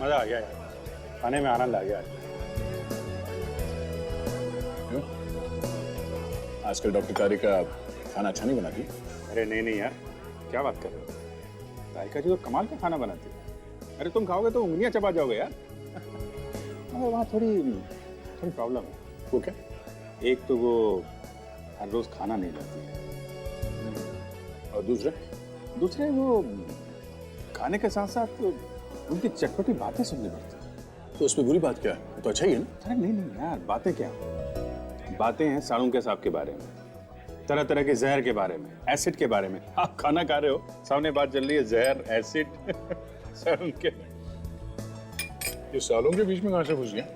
मजा आ गया यार, खाने में आनंद आ गया। क्यों? आजकल डॉक्टर कारिका खाना अच्छा नहीं बनाती? अरे नहीं यार, क्या बात कर रहे हो? कारिका जी तो कमाल का खाना बनाती है। अरे तुम खाओगे तो उंगलियां चबा जाओगे यार। अरे वहाँ थोड़ी प्रॉब्लम है। वो क्या? एक तो वो हर रोज खाना नहीं लाती है, और दूसरे वो खाने के साथ साथ उनकी चटपटी बातें सुननी पड़ती है। तो उसमें बुरी बात क्या है? तो अच्छा ही है ना। अरे नहीं यार, बातें क्या, बातें हैं साड़ू के सांप के बारे में, तरह तरह के जहर के बारे में, एसिड के बारे में। आप खाना खा रहे हो, सामने बात चल रही है जहर, एसिड, साड़ू के। ये सालों के बीच में कहाँ से घुस गया?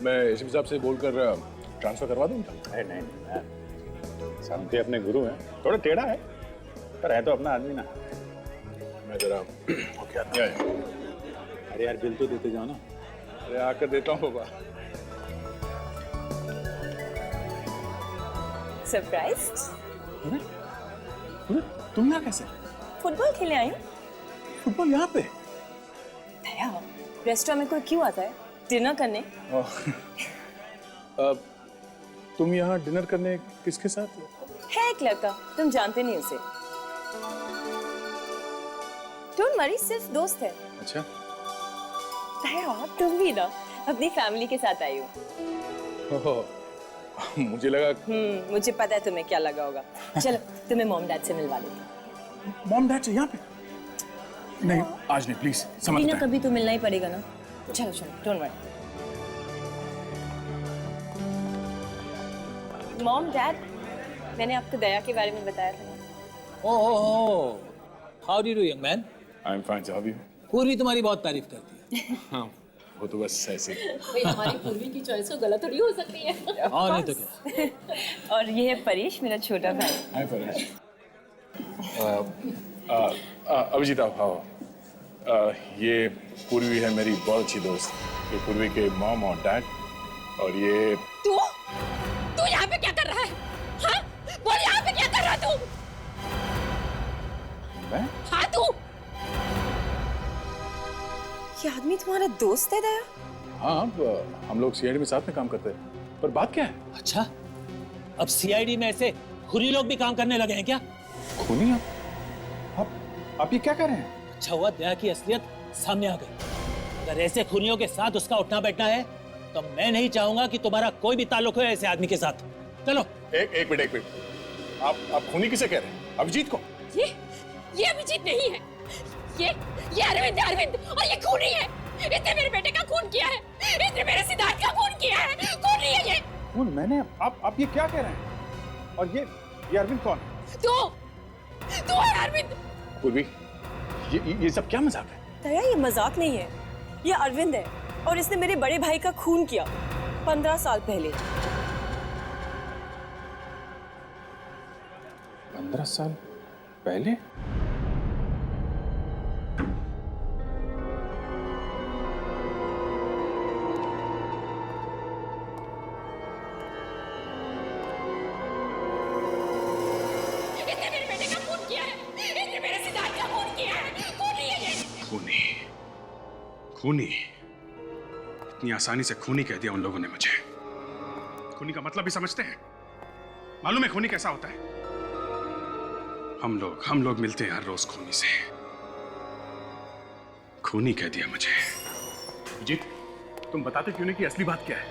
मैं इस हिसाब से बोलकर ट्रांसफर करवा दूँ? अरे नहीं यार, सामने अपने गुरु हैं, थोड़ा टेढ़ा है पर है तो अपना आदमी ना। मैं जरा क्या है? अरे यार बिल तो देते जाओ ना। अरे आकर देता हूँ बाबा। सरप्राइज्ड? तुम यहाँ कैसे? फुटबॉल खेलने आई हूँ। फुटबॉल यहाँ पे? दया, रेस्टोरेंट में कोई क्यों आता है डिनर करने? तुम यहाँ डिनर करने किसके साथ? है एक लड़का, तुम जानते नहीं उसे। डोंट वरी, सिर्फ दोस्त है। अच्छा। दया, तुम भी ना अपनी फैमिली के साथ आई हो। मुझे लगा। मुझे पता है तुम्हें क्या लगा होगा। चलो तुम्हें मॉम डैड से मिलवा देती हूँ। मॉम डैड से यहाँ पे? नहीं आज नहीं, प्लीज समझ। कभी ना कभी तो मिलना ही पड़ेगा ना। चलो डोंट वरी। मॉम डैड, मैंने आपको दया के बारे में बताया था ना। Oh, how do you young man? I am fine, how are you? Purvi तुम्हारी बहुत तारीफ करती है। हाँ, वो तो बस ऐसे ही। भाई हमारी पूर्वी की चॉइस तो गलत थोड़ी हो सकती है। और नहीं तो क्या। और ये है परेश, मेरा छोटा भाई। हाय परेश। अभिजीत आप आओ। ये पूर्वी है मेरी बहुत अच्छी दोस्त। ये पूर्वी के मॉम और डैड। और ये तू यहाँ पे क्या कर रहा है? हाँ? बोल यहाँ पे क्या कर रहा है तू? मैं? हाँ तू? ये आदमी तुम्हारा दोस्त है दया? हाँ, हम लोग सीआईडी में साथ में काम करते हैं। पर बात क्या है? अच्छा, अब सीआईडी में ऐसे खुरी लोग भी काम करने लगे हैं क्या? खूनी? आप ये क्या कर रहे हैं? अच्छा हुआ दया की असलियत सामने आ गई। अगर ऐसे खूनियों के साथ उसका उठना बैठना है तो मैं नहीं चाहूंगा कि तुम्हारा कोई भी ताल्लुक हो ऐसे आदमी के साथ। चलो। एक मिनट। आप खूनी किसे कह रहे हैं? अभिजीत को? ये अभिजीत नहीं है। ये अरविंद और ये खूनी है। इसने मेरे बेटे का खून किया है। इसने मेरे सिद्धार्थ का खून किया है। खूनी है ये। खून मैंने? आप ये क्या कह रहे हैं? और ये अरविंद कौन है? तू है अरविंद। पूर्वी, ये सब क्या मजाक है? दया, ये मजाक नहीं है, ये अरविंद है और इसने मेरे बड़े भाई का खून किया 15 साल पहले। 15 साल पहले? इसने मेरे बेटे का खून किया है। इसने मेरे सिद्धार्थ का खून किया है। खूनी है ये। खूनी? इतनी आसानी से खूनी कह दिया उन लोगों ने मुझे। खूनी का मतलब भी समझते हैं? मालूम है खूनी कैसा होता है? हम लोग मिलते हैं हर रोज खूनी से। खूनी कह दिया मुझे। अभिजीत, तुम बताते क्यों नहीं कि असली बात क्या है?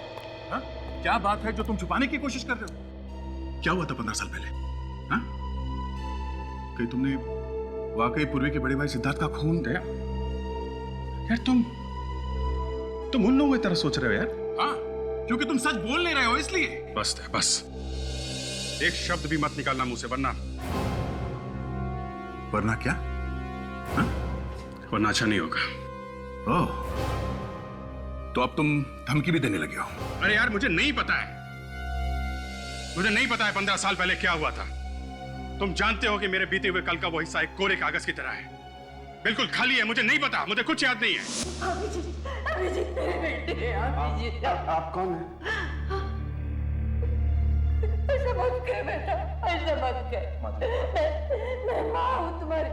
हाँ? क्या बात है जो तुम छुपाने की कोशिश कर रहे हो? क्या हुआ था 15 साल पहले? हाँ? कहीं तुमने वाकई पूर्वी के बड़े भाई सिद्धार्थ का खून किया? यार तुम उन लोगों की तरह सोच रहे हो यार। हाँ, क्योंकि तुम सच बोल नहीं रहे हो इसलिए। बस एक शब्द भी मत निकालना मुंह से, वरना क्या? हाँ? वरना अच्छा नहीं होगा। ओह, तो अब तुम धमकी भी देने लगे हो? अरे यार मुझे नहीं पता है 15 साल पहले क्या हुआ था। तुम जानते हो कि मेरे बीते हुए कल का वो हिस्सा एक कोरे कागज की तरह है, बिल्कुल खाली है। मुझे नहीं पता, मुझे कुछ याद नहीं है। अभिजीत मेरे बेटे। अभिजीत आप कौन हैं? ऐसा मत कर बेटा, ऐसा मत कर। मैं माँ हूँ तुम्हारी।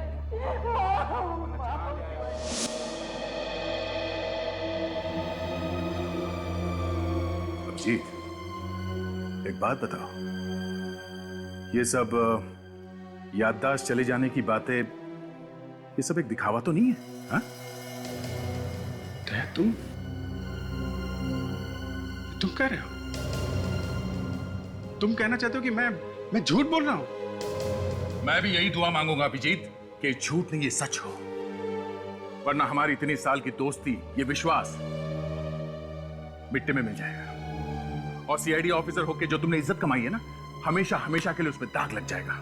अभिजीत, एक बात बताओ, ये सब याददाश्त चले जाने की बातें, ये सब एक दिखावा तो नहीं है? हाँ? तुम कह रहे हो, तुम कहना चाहते हो कि मैं झूठ बोल रहा हूं? मैं भी यही दुआ मांगूंगा अभिजीत कि झूठ नहीं, ये सच हो, वरना हमारी इतनी साल की दोस्ती, ये विश्वास मिट्टी में मिल जाएगा। और सीआईडी ऑफिसर होके जो तुमने इज्जत कमाई है ना, हमेशा हमेशा के लिए उसमें दाग लग जाएगा।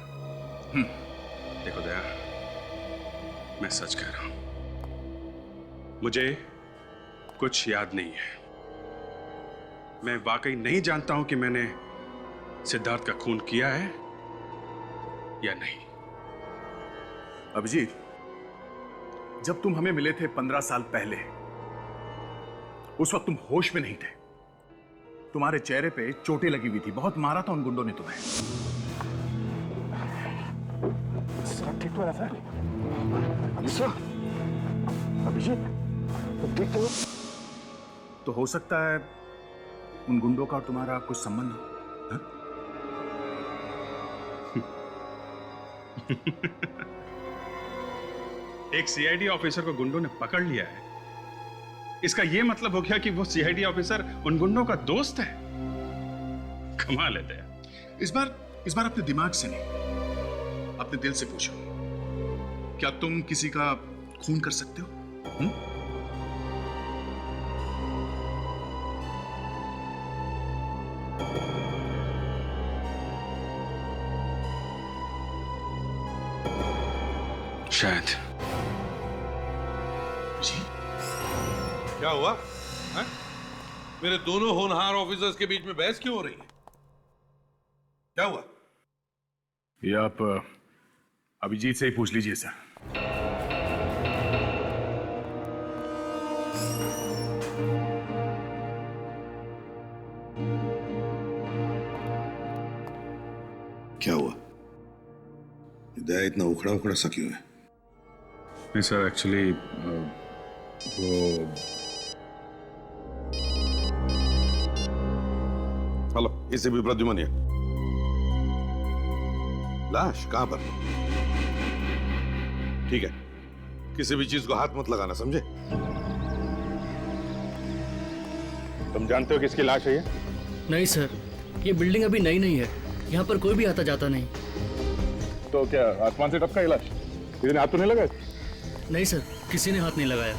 देखो दया, मैं सच कह रहा हूं, मुझे कुछ याद नहीं है। मैं वाकई नहीं जानता हूं कि मैंने सिद्धार्थ का खून किया है या नहीं। अभिजीत, जब तुम हमें मिले थे 15 साल पहले, उस वक्त तुम होश में नहीं थे। तुम्हारे चेहरे पे चोटें लगी हुई थी, बहुत मारा था उन गुंडों ने तुम्हें। ठीक तो है अलीसा? अभिजीत, तुम ठीक तो हो? तो हो सकता है उन गुंडों का और तुम्हारा कुछ संबंध हो। हाँ? एक सीआईडी ऑफिसर को गुंडों ने पकड़ लिया है, इसका यह मतलब हो गया कि वो सीआईडी ऑफिसर उन गुंडों का दोस्त है? कमाल है दया। इस बार अपने दिमाग से नहीं, अपने दिल से पूछो, क्या तुम किसी का खून कर सकते हो? शायद। जी, क्या हुआ है? मेरे दोनों होनहार ऑफिसर्स के बीच में बहस क्यों हो रही है? क्या हुआ? ये आप अभिजीत से ही पूछ लीजिए सर। क्या हुआ? दया इतना उखड़ा उखड़ा सा क्यों है? नहीं सर, एक्चुअली वो हेलो, इसे भी प्रद्युमन है। लाश कहां पर? ठीक है, किसी भी चीज को हाथ मत लगाना, समझे? तुम जानते हो किसकी लाश है ये? नहीं सर, ये बिल्डिंग अभी नई नहीं है, यहाँ पर कोई भी आता जाता नहीं। तो क्या आसमान से टपका लाश? किसी ने हाथ तो नहीं लगा? नहीं सर, किसी ने हाथ नहीं लगाया।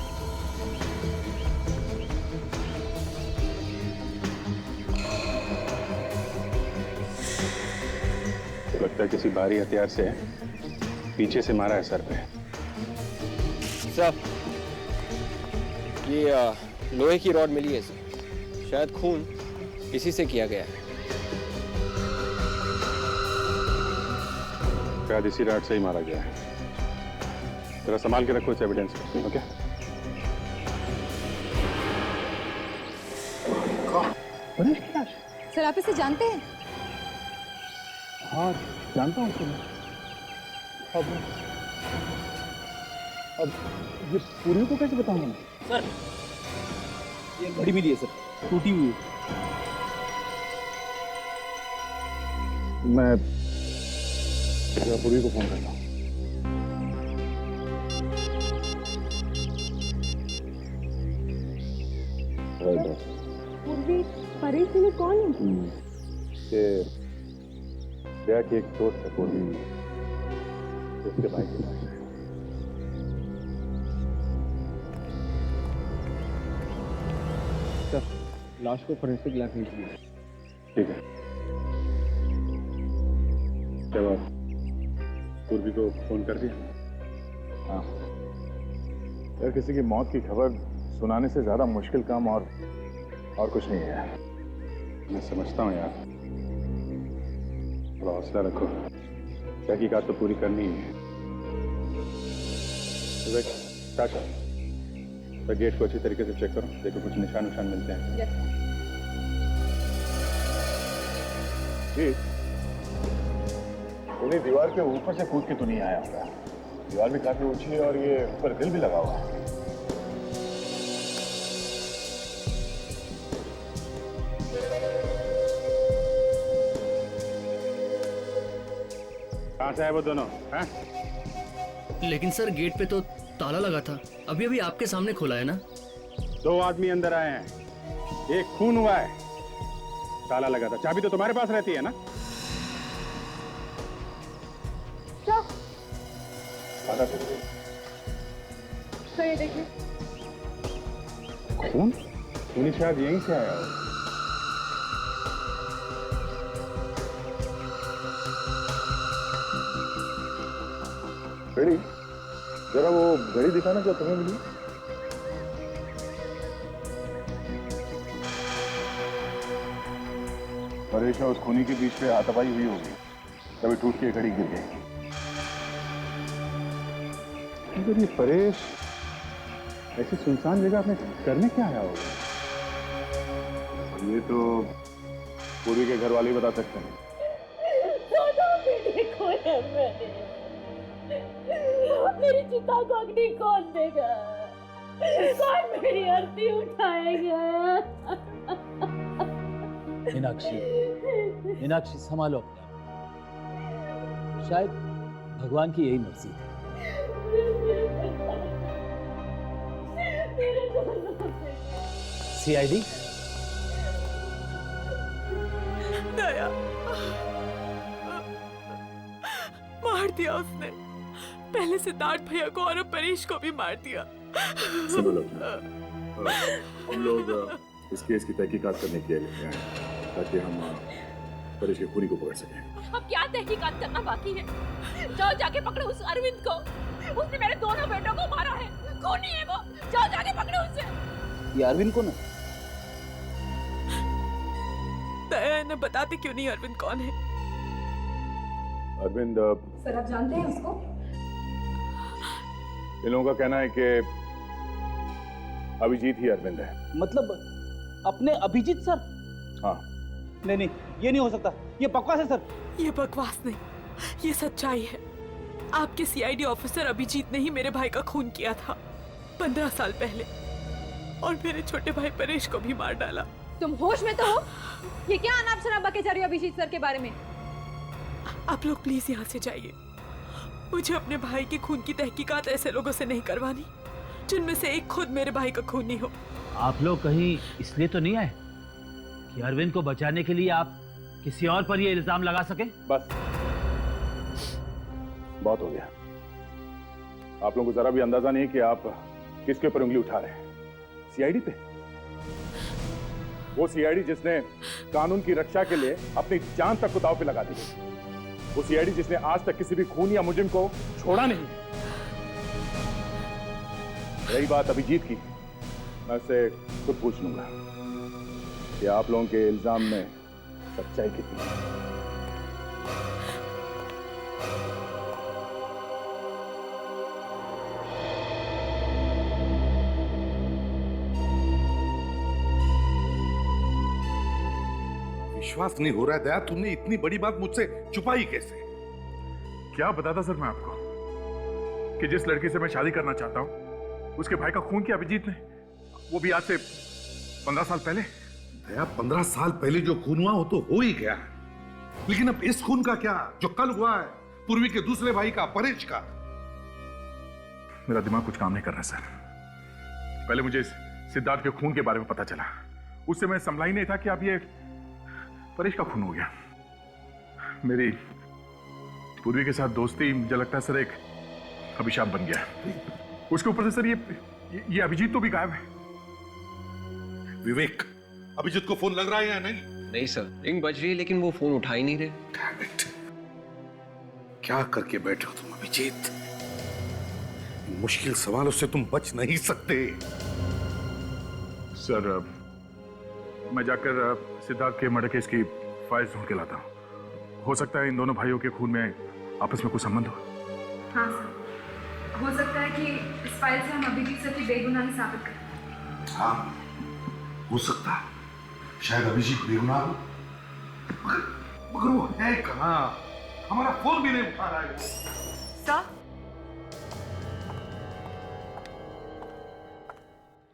लगता है किसी भारी हथियार से पीछे से मारा है सर पे। सर, ये लोहे की रॉड मिली है सर, शायद खून इसी से किया गया है। शायद इसी राड से ही मारा गया है। जरा संभाल के रखो इस एविडेंस को, ओके? सर, आप इसे जानते हैं? हाँ, जानता हूँ तुम्हें। अब ये पूरी को कैसे बताऊंगा मैं? सर, ये बड़ी मिली है सर, टूटी हुई। मैं पूरी को फोन करता हूँ। पूर्वी परेश में कौन है? दया की एक दोस्त है पूर्वी, उसके भाई के पास है। सर, लाश को फोरेंसिक लैब भेजिए। ठीक है, चलो पूर्वी को फोन कर दिया? हाँ यार, किसी की मौत की खबर सुनाने से ज्यादा मुश्किल काम और कुछ नहीं है। मैं समझता हूँ यार, थोड़ा हौसला रखो, तहकीकात तो पूरी करनी ही है। तो गेट को अच्छी तरीके से चेक करो, देखो कुछ निशान मिलते हैं। जी, उन्हें दीवार के ऊपर से कूद के तो नहीं आया होगा। दीवार भी काफी ऊंची है और ये ऊपर ग्रिल भी लगा हुआ है। कहाँ से आए वो दोनों? हैं? लेकिन सर गेट पे तो ताला लगा था, अभी अभी आपके सामने खोला है ना। 2 आदमी अंदर आए हैं, एक खून हुआ है, ताला लगा था। चाबी तो तुम्हारे पास रहती है ना? तो ये देखिए, खून? खूनी शायद यहीं से आया हो। घड़ी, जरा वो घड़ी दिखाना जो तुम्हें मिली। परेश और उस खूनी के बीच पे हाथापाई हुई होगी, तभी टूट के घड़ी गिर गई। मगर ये परेश ऐसी सुनसान जगह में करने क्या आया होगा? ये तो पूर्वी के घर वाले ही बता सकते हैं। मेरी चिता को अग्नि कौन देगा? कौन मेरी आरती उठाएगा? मीनाक्षी संभालो अपने आप। शायद भगवान की यही मर्जी है। सीआईडी दया, मार दिया उसने। पहले सिद्धार्थ भैया को और अब परेश को भी मार दिया। सुनो लोग, हम लोग इस केस की तहकीकात करने के लिए आए हैं, ताकि हम परेश के खूनी को पकड़ सकें। अब क्या तहकीकात करना बाकी है? जाओ जाके पकड़ो उस अरविंद को। उसने मेरे दोनों बेटों को मारा है, खूनी है वो। जाओ जाके पकड़ो उसे। ये अरविंद कौन है? दया ने बताते क्यों नहीं अरविंद कौन है? अरविंद, सर आप जानते हैं उसको? इन लोगों का कहना है कि अभिजीत ही अरविंद है। मतलब अपने अभिजीत सर? हाँ। नहीं नहीं, ये नहीं हो सकता, ये बकवास है सर। ये बकवास नहीं, ये सच्चाई है। आपके सीआईडी ऑफिसर अभिजीत ने ही मेरे भाई का खून किया था 15 साल पहले, और मेरे छोटे भाई परेश को भी मार डाला। तुम होश में तो हो? ये क्या अनाप शनाप बके जा रही हो अभिजीत सर के बारे में? आप लोग प्लीज यहाँ से जाइए। मुझे अपने भाई के खून की तहकीकात ऐसे लोगों से नहीं करवानी जिनमें से एक खुद मेरे भाई का खूनी हो। आप लोग कहीं इसलिए तो नहीं आए कि अरविंद को बचाने के लिए आप किसी और पर ये इल्जाम लगा सके? बस, बहुत हो गया। आप लोगों को जरा भी अंदाजा नहीं है कि आप किसके ऊपर उंगली उठा रहे हैं। सीआईडी पे? वो सीआईडी जिसने कानून की रक्षा के लिए अपनी जान तक को दांव पे लगा दी। वो सीआईडी जिसने आज तक किसी भी खून या मुजरिम को छोड़ा नहीं। रही बात अभिजीत की, मैं उससे खुद पूछ लूंगा कि आप लोगों के इल्जाम में सच्चाई कितनी है। विश्वास नहीं हो रहा है दया, तुमने इतनी बड़ी बात मुझसे छुपाई कैसे? क्या बताता सर मैं आपको कि जिस लड़की से मैं शादी करना चाहता हूं उसके भाई का खून किया अभिजीत ने, वो भी आज से 15 साल पहले। दया, 15 साल पहले जो खून हुआ वो तो हो ही गया, लेकिन अब इस खून का क्या जो कल हुआ है, पूर्वी के दूसरे भाई का, परेश का? मेरा दिमाग कुछ काम नहीं कर रहा सर। पहले मुझे सिद्धार्थ के खून के बारे में पता चला, उससे मैं संभला ही नहीं था कि अब ये परेश का खून हो गया। मेरी पूर्वी के साथ दोस्ती मुझे लगता है सर एक अभिशाप बन गया। उसके ऊपर से सर ये अभिजीत तो भी गायब है। विवेक, अभिजीत को फोन लग रहा है या नहीं? नहीं सर, रिंग बज रही है लेकिन वो फोन उठा ही नहीं रहे। Damn it. क्या करके बैठे हो तुम अभिजीत? इन मुश्किल सवालों से तुम बच नहीं सकते। सर मैं जाकर सिद्धार्थ के मर्डर केस की फाइल ढूंढ के लाता हूँ। हो सकता है इन दोनों भाइयों के खून में आपस में कुछ संबंध हो। हाँ सर, हो सकता है कि इस फाइल से हम अभिजीत सर की बेगुनाही साबित करें। हाँ, हो सकता है। शायद अभिजीत बेगुनाह हो, मगर वो है कहाँ? हमारा फोन भी नहीं उठा रहा है। सर,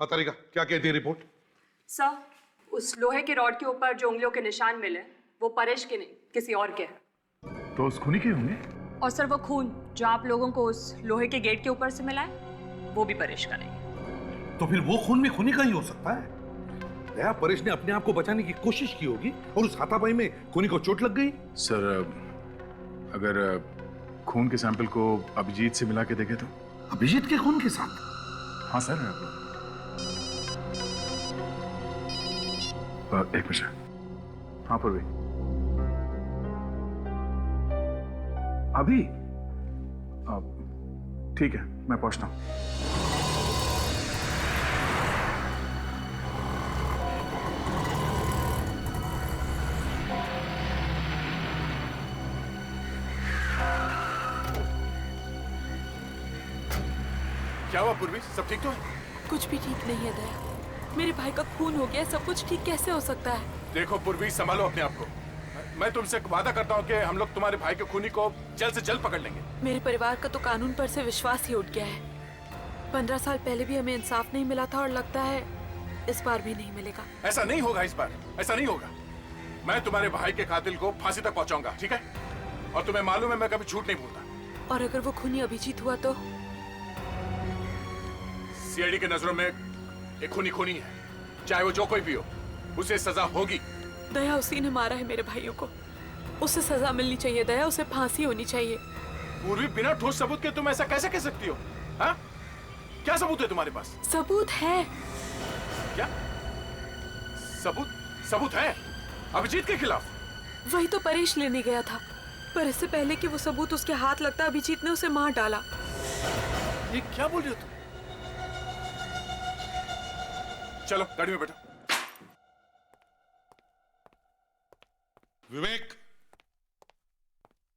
हाँ तारिका, क्या कहती है रिपोर्ट? सर, उस लोहे के रॉड के ऊपर जो उंगलियों के निशान मिले वो परेश के नहीं किसी और के हैं। तो उस खूनी के होंगे? और सर वो खून जो आप लोगों को उस लोहे के गेट के ऊपर से मिला है वो भी परेश का नहीं है। तो फिर वो खून भी खूनी का ही हो सकता है। दया, परेश ने अपने आप को बचाने की कोशिश की होगी और उस हाथापाई में खूनी को चोट लग गई। सर, अगर खून के सैंपल को अभिजीत से मिला के देखे तो? अभिजीत के खून के साथ? हाँ सर। एक मिनट। हाँ पूर्वी, अभी ठीक है, मैं पहुंचता हूं। क्या हुआ पूर्वी, सब ठीक तो है? कुछ भी ठीक नहीं है दया। मेरे भाई का खून हो गया, सब कुछ ठीक कैसे हो सकता है? देखो पूर्वी, संभालो अपने आप को। मैं तुमसे वादा करता हूँ कि हम लोग तुम्हारे भाई के खूनी को जल्द से जल्द पकड़ लेंगे। मेरे परिवार का तो कानून पर से विश्वास ही उठ गया है। 15 साल पहले भी हमें इंसाफ नहीं मिला था और लगता है इस बार भी नहीं मिलेगा। ऐसा नहीं होगा इस बार, ऐसा नहीं होगा। मैं तुम्हारे भाई के कातिल को फांसी तक पहुंचाऊंगा, ठीक है? और तुम्हें मालूम है मैं कभी झूठ नहीं बोलता। और अगर वो खूनी अभिजीत हुआ तो? सीआईडी के नजरों में एक खूनी खूनी है, चाहे वो जो कोई भी हो, उसे सजा होगी। दया उसी ने मारा है मेरे भाइयों को, उसे सजा मिलनी चाहिए दया, उसे फांसी होनी चाहिए। पूर्वी, बिना ठोस सबूत के तुम ऐसा कैसे कह सकती हो? हाँ? क्या सबूत है तुम्हारे पास? सबूत है। क्या सबूत? सबूत है अभिजीत के खिलाफ? वही तो परेश लेने गया था, पर इससे पहले कि वो सबूत उसके हाथ लगता अभिजीत ने उसे मार डाला। ये क्या बोल रही हो तुम? चलो गाड़ी में बैठो। विवेक,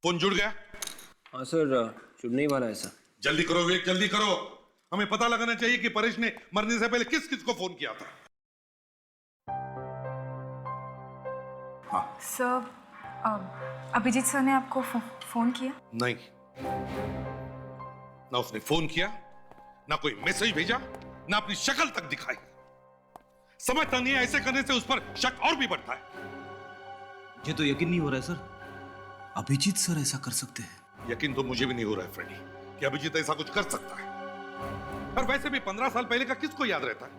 फोन जुड़ गया? हाँ सर, जुड़ने ही वाला है सर। जल्दी करो विवेक, जल्दी करो। हमें पता लगाना चाहिए कि परेश ने मरने से पहले किस किस को फोन किया था। हाँ सर, अभिजीत सर ने आपको फोन किया? नहीं, ना उसने फोन किया, ना कोई मैसेज भेजा, ना अपनी शक्ल तक दिखाई। समझता नहीं है, ऐसे करने से उस पर शक और भी बढ़ता है। ये तो यकीन नहीं हो रहा है सर, अभिजीत सर ऐसा कर सकते हैं। यकीन तो मुझे भी नहीं हो रहा है फ्रेडी कि अभिजीत ऐसा कुछ कर सकता है। और वैसे भी 15 साल पहले का किसको याद रहता है?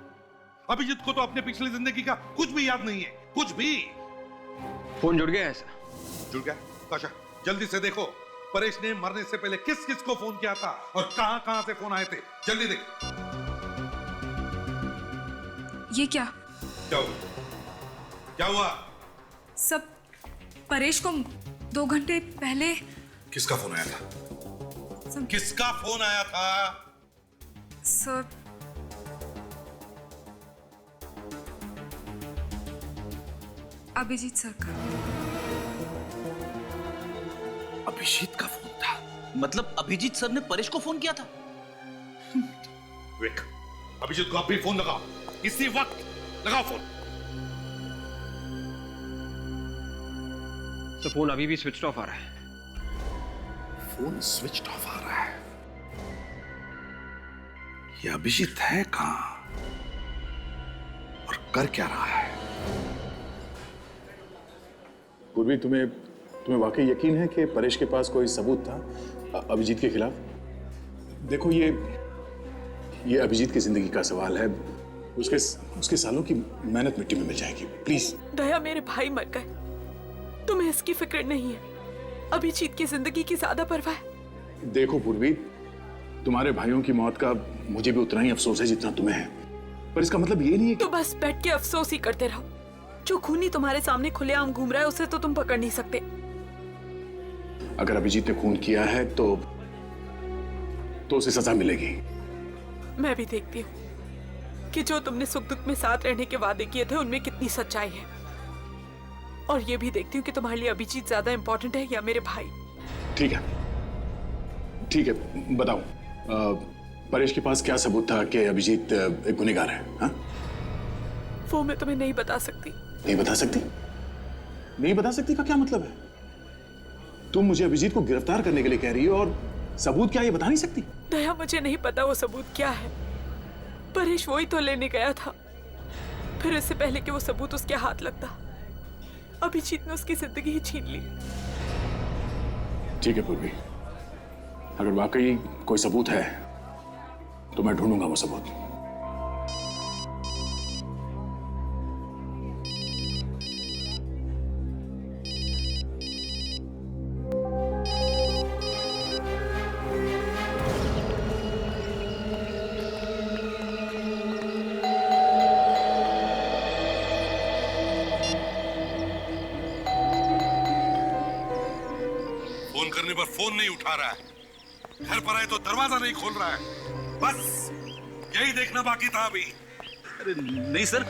अभिजीत को तो अपने पिछली जिंदगी का कुछ भी याद नहीं है, कुछ भी। फोन जुड़ गया है सर। जुड़ गया? काशा, जल्दी से देखो परेश ने मरने से पहले किस किस को फोन किया था और कहां कहां से फोन आए थे। जल्दी देख। ये क्या? क्या हुआ? क्या हुआ? सब परेश को 2 घंटे पहले। किसका फोन आया था? किसका फोन आया था? सर, अभिजीत सर का। अभिजीत का फोन था? मतलब अभिजीत सर ने परेश को फोन किया था? विवेक, अभिजीत को आप भी फोन लगाओ, इसी वक्त लगाओ फोन। तो फोन अभी भी स्विच ऑफ आ रहा है। फोन स्विच ऑफ आ रहा है? ये अभिजीत है कहां और कर क्या रहा है? पूर्वी, तुम्हें वाकई यकीन है कि परेश के पास कोई सबूत था अभिजीत के खिलाफ? देखो, ये अभिजीत की जिंदगी का सवाल है। उसके सालों की मेहनत मिट्टी में मिल जाएगी। प्लीज। दया, मेरे भाई मर गए, तुम्हें इसकी फिक्र नहीं है। अभिजीत की जिंदगी की ज्यादा परवाह है। देखो पूर्वी, तुम्हारे भाइयों की मौत का मुझे भी उतना ही अफसोस है जितना तुम्हें है, पर इसका मतलब ये नहीं है कि... तो बस बैठ के अफसोस ही करते रहो। जो खूनी तुम्हारे सामने खुलेआम घूम रहा है उसे तो तुम पकड़ नहीं सकते। अगर अभिजीत ने खून किया है तो उसे सजा मिलेगी। मैं भी देखती हूँ कि जो तुमने सुख दुख में साथ रहने के वादे किए थे उनमें कितनी सच्चाई है, और ये भी देखती हूँ कि तुम्हारे लिए अभिजीत ज्यादा इंपॉर्टेंट है या मेरे भाई। ठीक है, बताओ, परेश के पास क्या सबूत था कि अभिजीत एक गुनहगार है? हाँ? वो मैं तुम्हें नहीं बता सकती। नहीं बता सकती? नहीं बता सकती का क्या मतलब है? तुम मुझे अभिजीत को गिरफ्तार करने के लिए कह रही हो और सबूत क्या ये बता नहीं सकती? दया, मुझे नहीं पता वो सबूत क्या है। परेश वही तो लेने गया था, फिर इससे पहले कि वो सबूत उसके हाथ लगता अभिजीत ने उसकी जिंदगी ही छीन ली। ठीक है पूर्वी, अगर वाकई कोई सबूत है तो मैं ढूंढूंगा वो सबूत। फोन करने पर फोन नहीं उठा रहा है, घर पर आए तो दरवाजा नहीं खोल रहा है। बस यही देखना बाकी था अभी। अरे नहीं सर,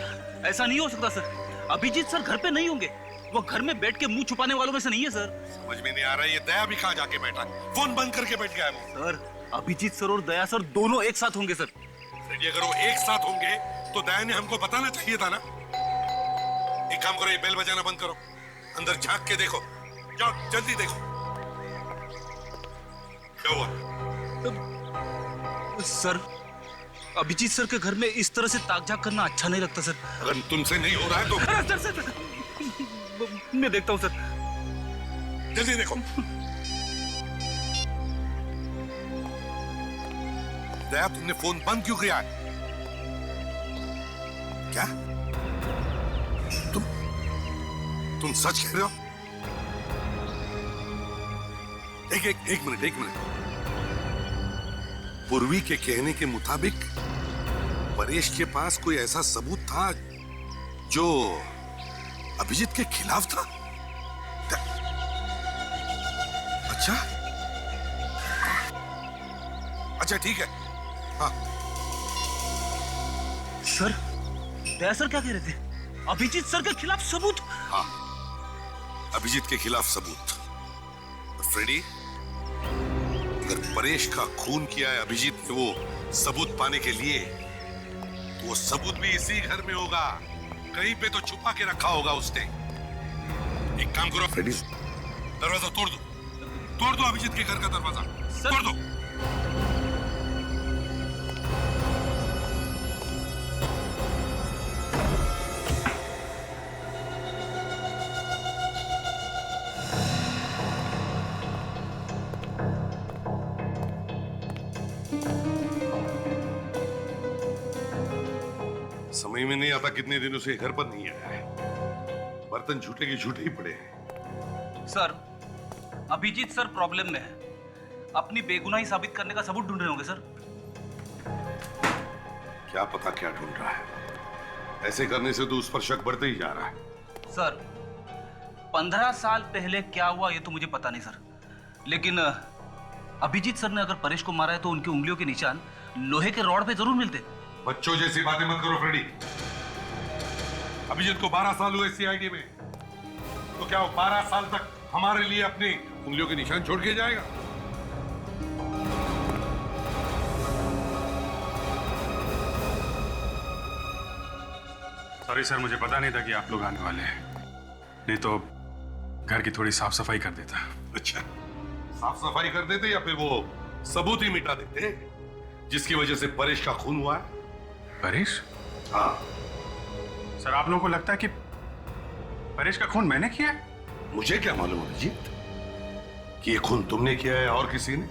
ऐसा नहीं हो सकता सर। अभिजीत सर घर पे नहीं होंगे, वो घर में बैठ के मुंह छुपाने वालों में से नहीं है सर। समझ में नहीं आ रहा है ये दया भी कहाँ जाके बैठा, फोन बंद करके बैठ गया है वो। सर अभिजीत सर और दया सर दोनों एक साथ होंगे सर। फ्रेडी, अगर वो एक साथ होंगे तो दया ने हमको बताना चाहिए था ना। एक काम करो, ये बेल बजाना बंद करो, अंदर झांक के देखो, जाओ जल्दी देखो क्या हुआ। सर अभिजीत सर के घर में इस तरह से ताक झाक करना अच्छा नहीं लगता सर। अगर तुमसे नहीं हो रहा है तो सर मैं देखता हूँ सर। जल्दी देखो। दया, तुमने फोन बंद क्यों किया है? क्या तुम सच कह रहे हो? एक मिनट। पूर्वी के कहने के मुताबिक परेश के पास कोई ऐसा सबूत था जो अभिजीत के खिलाफ था। अच्छा ठीक है। हाँ सर, दया सर क्या कह रहे थे? अभिजीत सर के खिलाफ सबूत? हाँ, अभिजीत के खिलाफ सबूत। फ्रेडी, अगर परेश का खून किया है अभिजीत ने वो सबूत पाने के लिए, तो वो सबूत भी इसी घर में होगा, कहीं पे तो छुपा के रखा होगा उसने। एक काम करो फ्रेडी, दरवाजा तोड़ दो अभिजीत के घर का दरवाजा तोड़ दो। समझ में नहीं आता कितने दिनों से घर पर नहीं आया है, बर्तन झूठे के झूठे ही पड़े हैं। सर अभिजीत सर प्रॉब्लम में है, अपनी बेगुनाही साबित करने का सबूत ढूंढ रहे होंगे सर। क्या पता क्या ढूंढ रहा है, ऐसे करने से तो उस पर शक बढ़ते ही जा रहा है। सर 15 साल पहले क्या हुआ ये तो मुझे पता नहीं सर, लेकिन अभिजीत सर ने अगर परेश को मारा है तो उनकी उंगलियों के निशान लोहे के रॉड पे जरूर मिलते। बच्चों जैसी बातें मत करो फ्रेडी। अभिजीत को 12 साल हुए सीआईडी में, तो क्या वो 12 साल तक हमारे लिए अपनी उंगलियों के निशान छोड़ के जाएगा? सॉरी सर, मुझे पता नहीं था कि आप लोग आने वाले हैं, नहीं तो घर की थोड़ी साफ सफाई कर देता। अच्छा, साफ सफाई कर देते या फिर वो सबूत ही मिटा देते जिसकी वजह से परेश का खून हुआ है? परेश? हाँ सर, आप लोगों को लगता है कि परेश का खून मैंने किया है? मुझे क्या मालूम अभिजीत कि ये खून तुमने किया है और किसी ने।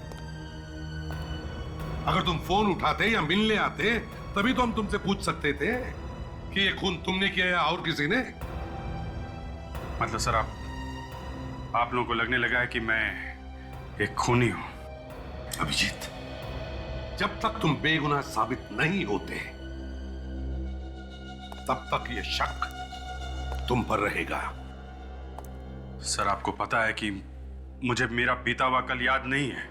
अगर तुम फोन उठाते या मिलने आते तभी तो हम तुमसे पूछ सकते थे कि ये खून तुमने किया है या और किसी ने। मतलब सर, आप लोगों को लगने लगा है कि मैं एक खूनी हूं? अभिजीत, जब तक तुम बेगुनाह साबित नहीं होते तब तक ये शक तुम पर रहेगा। सर, आपको पता है कि मुझे मेरा बीता हुआ कल याद नहीं है।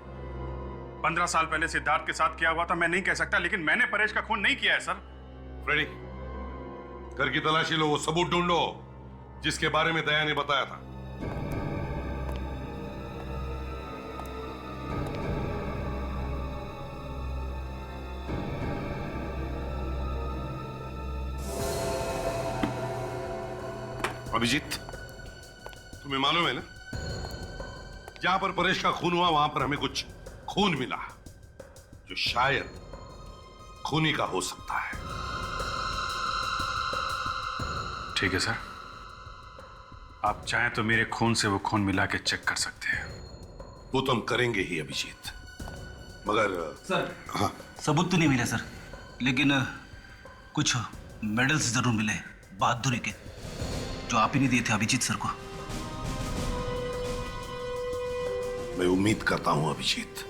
15 साल पहले सिद्धार्थ के साथ क्या हुआ था मैं नहीं कह सकता, लेकिन मैंने परेश का खून नहीं किया है सर। फ्रेडी, घर की तलाशी लो, वो सबूत ढूंढो जिसके बारे में दया ने बताया था। अभिजीत, तुम्हें मालूम है ना, जहां पर परेश का खून हुआ वहां पर हमें कुछ खून मिला जो शायद खूनी का हो सकता है। ठीक है सर, आप चाहें तो मेरे खून से वो खून मिला के चेक कर सकते हैं। वो तो हम करेंगे ही अभिजीत, मगर सर हाँ, सबूत तो नहीं मिले सर, लेकिन कुछ मेडल्स जरूर मिले बहादुरी के, जो आप ही नहीं दिए थे अभिजीत सर को। मैं उम्मीद करता हूं अभिजीत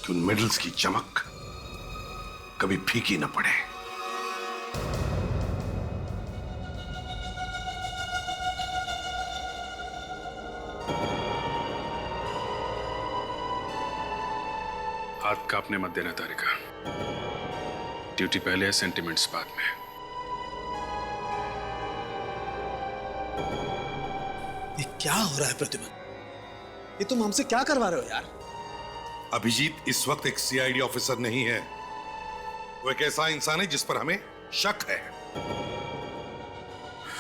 कि उन मेडल्स की चमक कभी फीकी न पड़े। हाथ कांपने मत देना तारिका। ड्यूटी पहले है, सेंटिमेंट्स बाद में। ये क्या हो रहा है प्रतिमन? ये तुम हमसे क्या करवा रहे हो यार? अभिजीत इस वक्त एक सीआईडी ऑफिसर नहीं है, वो एक ऐसा इंसान है जिस पर हमें शक है।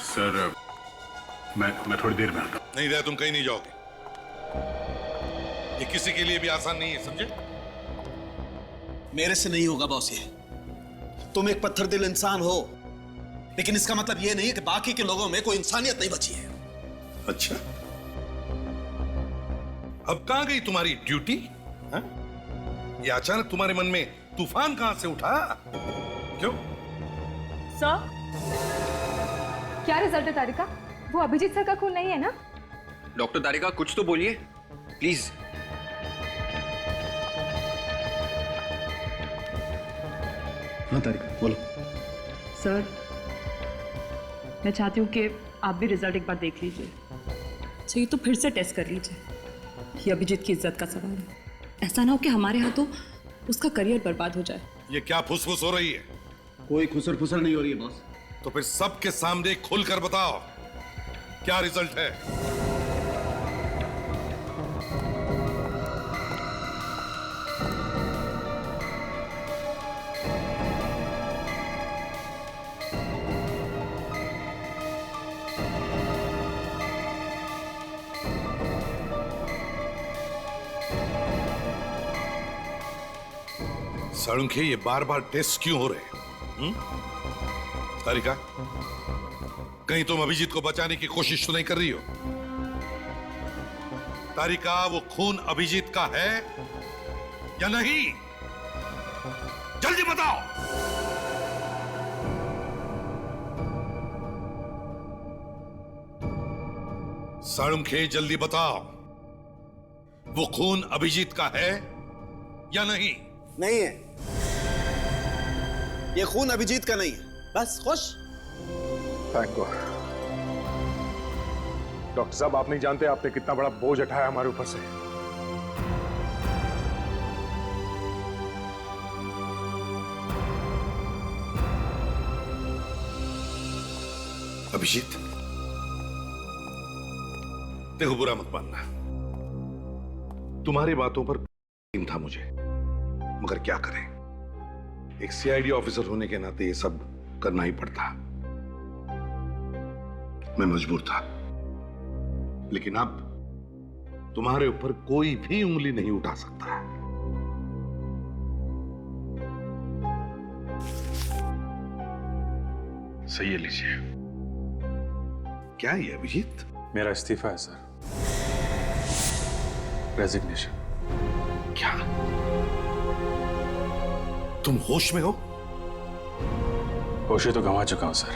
सर मैं थोड़ी देर में आता हूं। नहीं, तुम कहीं नहीं जाओगे। ये किसी के लिए भी आसान नहीं है, समझे? मेरे से नहीं होगा बॉस ये। तुम एक पत्थर दिल इंसान हो, लेकिन इसका मतलब ये नहीं है कि बाकी के लोगों में कोई इंसानियत नहीं बची है। अच्छा, अब कहां गई तुम्हारी ड्यूटी? ये अचानक तुम्हारे मन में तूफान कहां से उठा? क्यों? सर, क्या रिजल्ट है तारिका? वो अभिजीत सर का खून नहीं है ना? डॉक्टर तारिका कुछ तो बोलिए प्लीज। हाँ तारिका बोलो। सर, मैं चाहती हूँ कि आप भी रिजल्ट एक बार देख लीजिए। चाहिए तो फिर से टेस्ट कर लीजिए। ये अभिजीत की इज्जत का सवाल है। ऐसा ना हो कि हमारे हाथों उसका करियर बर्बाद हो जाए। ये क्या फुसफुस हो रही है? कोई खुसर फुसर नहीं हो रही है बॉस। तो फिर सबके सामने खुलकर बताओ, क्या रिजल्ट है? साळुंखे, ये बार बार टेस्ट क्यों हो रहे हैं? तारिका, कहीं तुम अभिजीत को बचाने की कोशिश तो नहीं कर रही हो? तारिका, वो खून अभिजीत का है या नहीं? जल्दी बताओ। साळुंखे, जल्दी बताओ, वो खून अभिजीत का है या नहीं? नहीं है, ये खून अभिजीत का नहीं है। बस खुश? Thank God. डॉक्टर साहब, आप नहीं जानते आपने कितना बड़ा बोझ उठाया हमारे ऊपर से। अभिजीत, देखो, बुरा मत मानना, तुम्हारी बातों पर यकीन था मुझे, मगर क्या करें, एक सीआईडी ऑफिसर होने के नाते ये सब करना ही पड़ता। मैं मजबूर था, लेकिन अब तुम्हारे ऊपर कोई भी उंगली नहीं उठा सकता। सही है, लीजिए। क्या है अभिजीत? मेरा इस्तीफा है सर, रेजिग्नेशन। क्या तुम होश में हो? होश तो गंवा चुका हूं सर।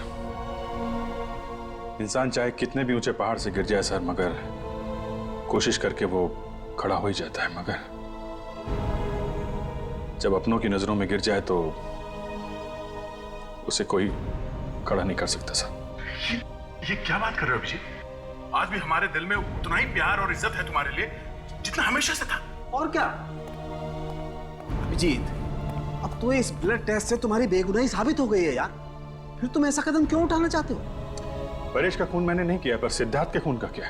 इंसान चाहे कितने भी ऊंचे पहाड़ से गिर जाए सर, मगर कोशिश करके वो खड़ा हो ही जाता है, मगर जब अपनों की नजरों में गिर जाए तो उसे कोई खड़ा नहीं कर सकता सर। ये क्या बात कर रहे हो अभिजीत? आज भी हमारे दिल में उतना ही प्यार और इज्जत है तुम्हारे लिए जितना हमेशा से था। और क्या अभिजीत, अब तो इस ब्लड टेस्ट से तुम्हारी बेगुनाही साबित हो गई है यार, फिर तुम ऐसा कदम क्यों उठाना चाहते हो? परेश का खून मैंने नहीं किया, पर सिद्धार्थ के खून का क्या?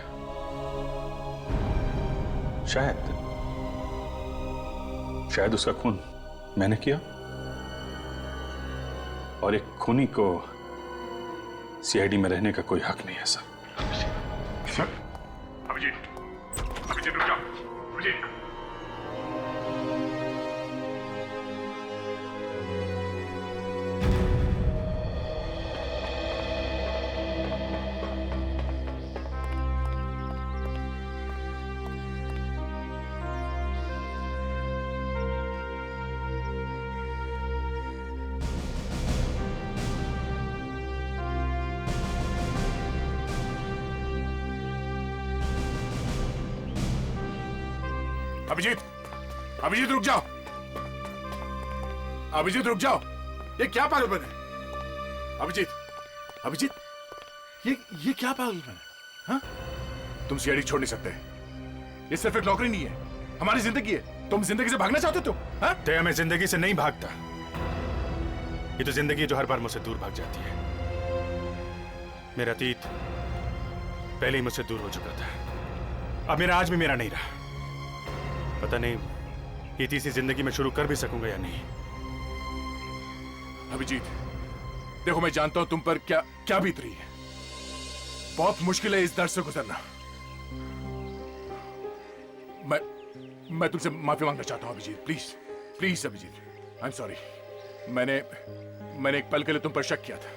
शायद उसका खून मैंने किया, और एक खूनी को सीआईडी में रहने का कोई हक नहीं है सर। सर, अभिजीत रुक जाओ। अभिजीत, अभिजीत, अभिजीत रुक जाओ, अभिजीत रुक जाओ। ये क्या पागलपन है? अभिजीत, अभिजीत, ये क्या पागलपन है? हाँ? तुम सीआईडी छोड़ नहीं सकते। ये सिर्फ एक नौकरी नहीं है, हमारी जिंदगी है। तुम जिंदगी से भागना चाहते हो? हाँ? दया, मैं जिंदगी से नहीं भागता। ये तो जिंदगी जो हर बार मुझसे दूर भाग जाती है। मेरा अतीत पहले ही मुझसे दूर हो चुका था, अब मेरा आज भी मेरा नहीं रहा। पता नहीं ये तीसरी जिंदगी में शुरू कर भी सकूंगा या नहीं। अभिजीत, देखो मैं जानता हूं तुम पर क्या क्या बीत रही है। बहुत मुश्किल है इस दर्द से गुजरना। मैं तुमसे माफी मांगना चाहता हूं Abhijit, please please Abhijit, I am sorry. मैंने एक पल के लिए तुम पर शक किया था,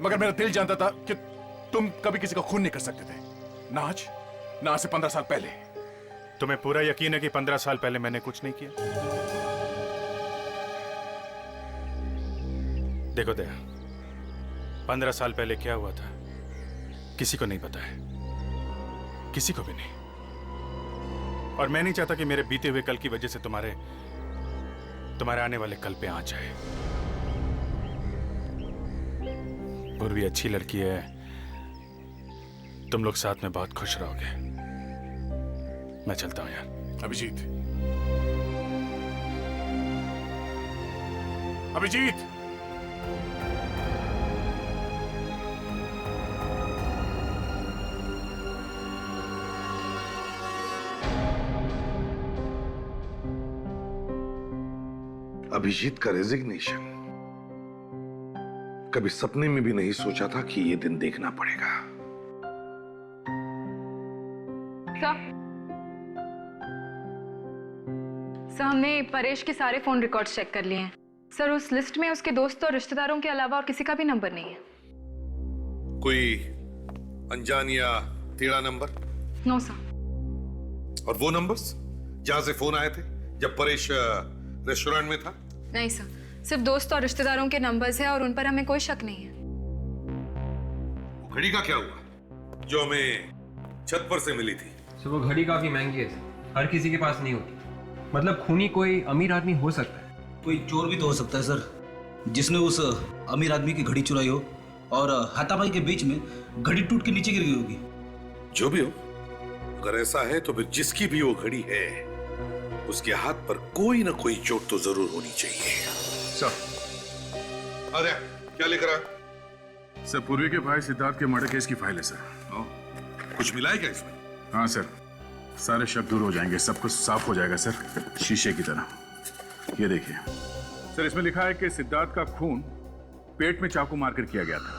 मगर मेरा दिल जानता था कि तुम कभी किसी का खून नहीं कर सकते थे, ना आज, ना आज से 15 साल पहले। तुम्हें पूरा यकीन है कि 15 साल पहले मैंने कुछ नहीं किया? देखो दया, 15 साल पहले क्या हुआ था किसी को नहीं पता है, किसी को भी नहीं। और मैं नहीं चाहता कि मेरे बीते हुए कल की वजह से तुम्हारे आने वाले कल पे आंच आए। पूर्वी अच्छी लड़की है, तुम लोग साथ में बहुत खुश रहोगे। मैं चलता हूं यार। अभिजीत, अभिजीत, अभिजीत का रेजिग्नेशन कभी सपने में भी नहीं सोचा था कि ये दिन देखना पड़ेगा। सर, हमने परेश के सारे फोन रिकॉर्ड्स चेक कर लिए हैं। सर, उस लिस्ट में उसके दोस्तों और रिश्तेदारों के अलावा और किसी का भी नंबर नहीं है। कोई अनजान या टेढ़ा नंबर? No sir. और वो नंबर्स जहां से फोन आए थे जब परेश रेस्टोरेंट में था? नहीं सर, सिर्फ दोस्त और रिश्तेदारों के नंबर्स हैं और उन पर हमें कोई शक नहीं है। वो घड़ी का क्या हुआ जो हमें छत पर से मिली थी? सर, वो घड़ी काफी महंगी है, हर किसी के पास नहीं होती। मतलब खूनी कोई अमीर आदमी हो सकता है, कोई चोर भी तो हो सकता है सर, जिसने उस अमीर आदमी की घड़ी चुराई हो और हाथापाई के बीच में घड़ी टूट के नीचे गिर गई होगी। जो भी हो, अगर ऐसा है तो फिर जिसकी भी वो घड़ी है उसके हाथ पर कोई ना कोई चोट तो जरूर होनी चाहिए। सर, अरे क्या लेकर आए? सर, पूर्वी के भाई सिद्धार्थ के मर्डर केस की फाइल है सर। कुछ मिला है क्या इसमें? हाँ सर, सारे शक दूर हो जाएंगे, सब कुछ साफ हो जाएगा सर, शीशे की तरह। ये देखिए सर, इसमें लिखा है कि सिद्धार्थ का खून पेट में चाकू मारकर किया गया था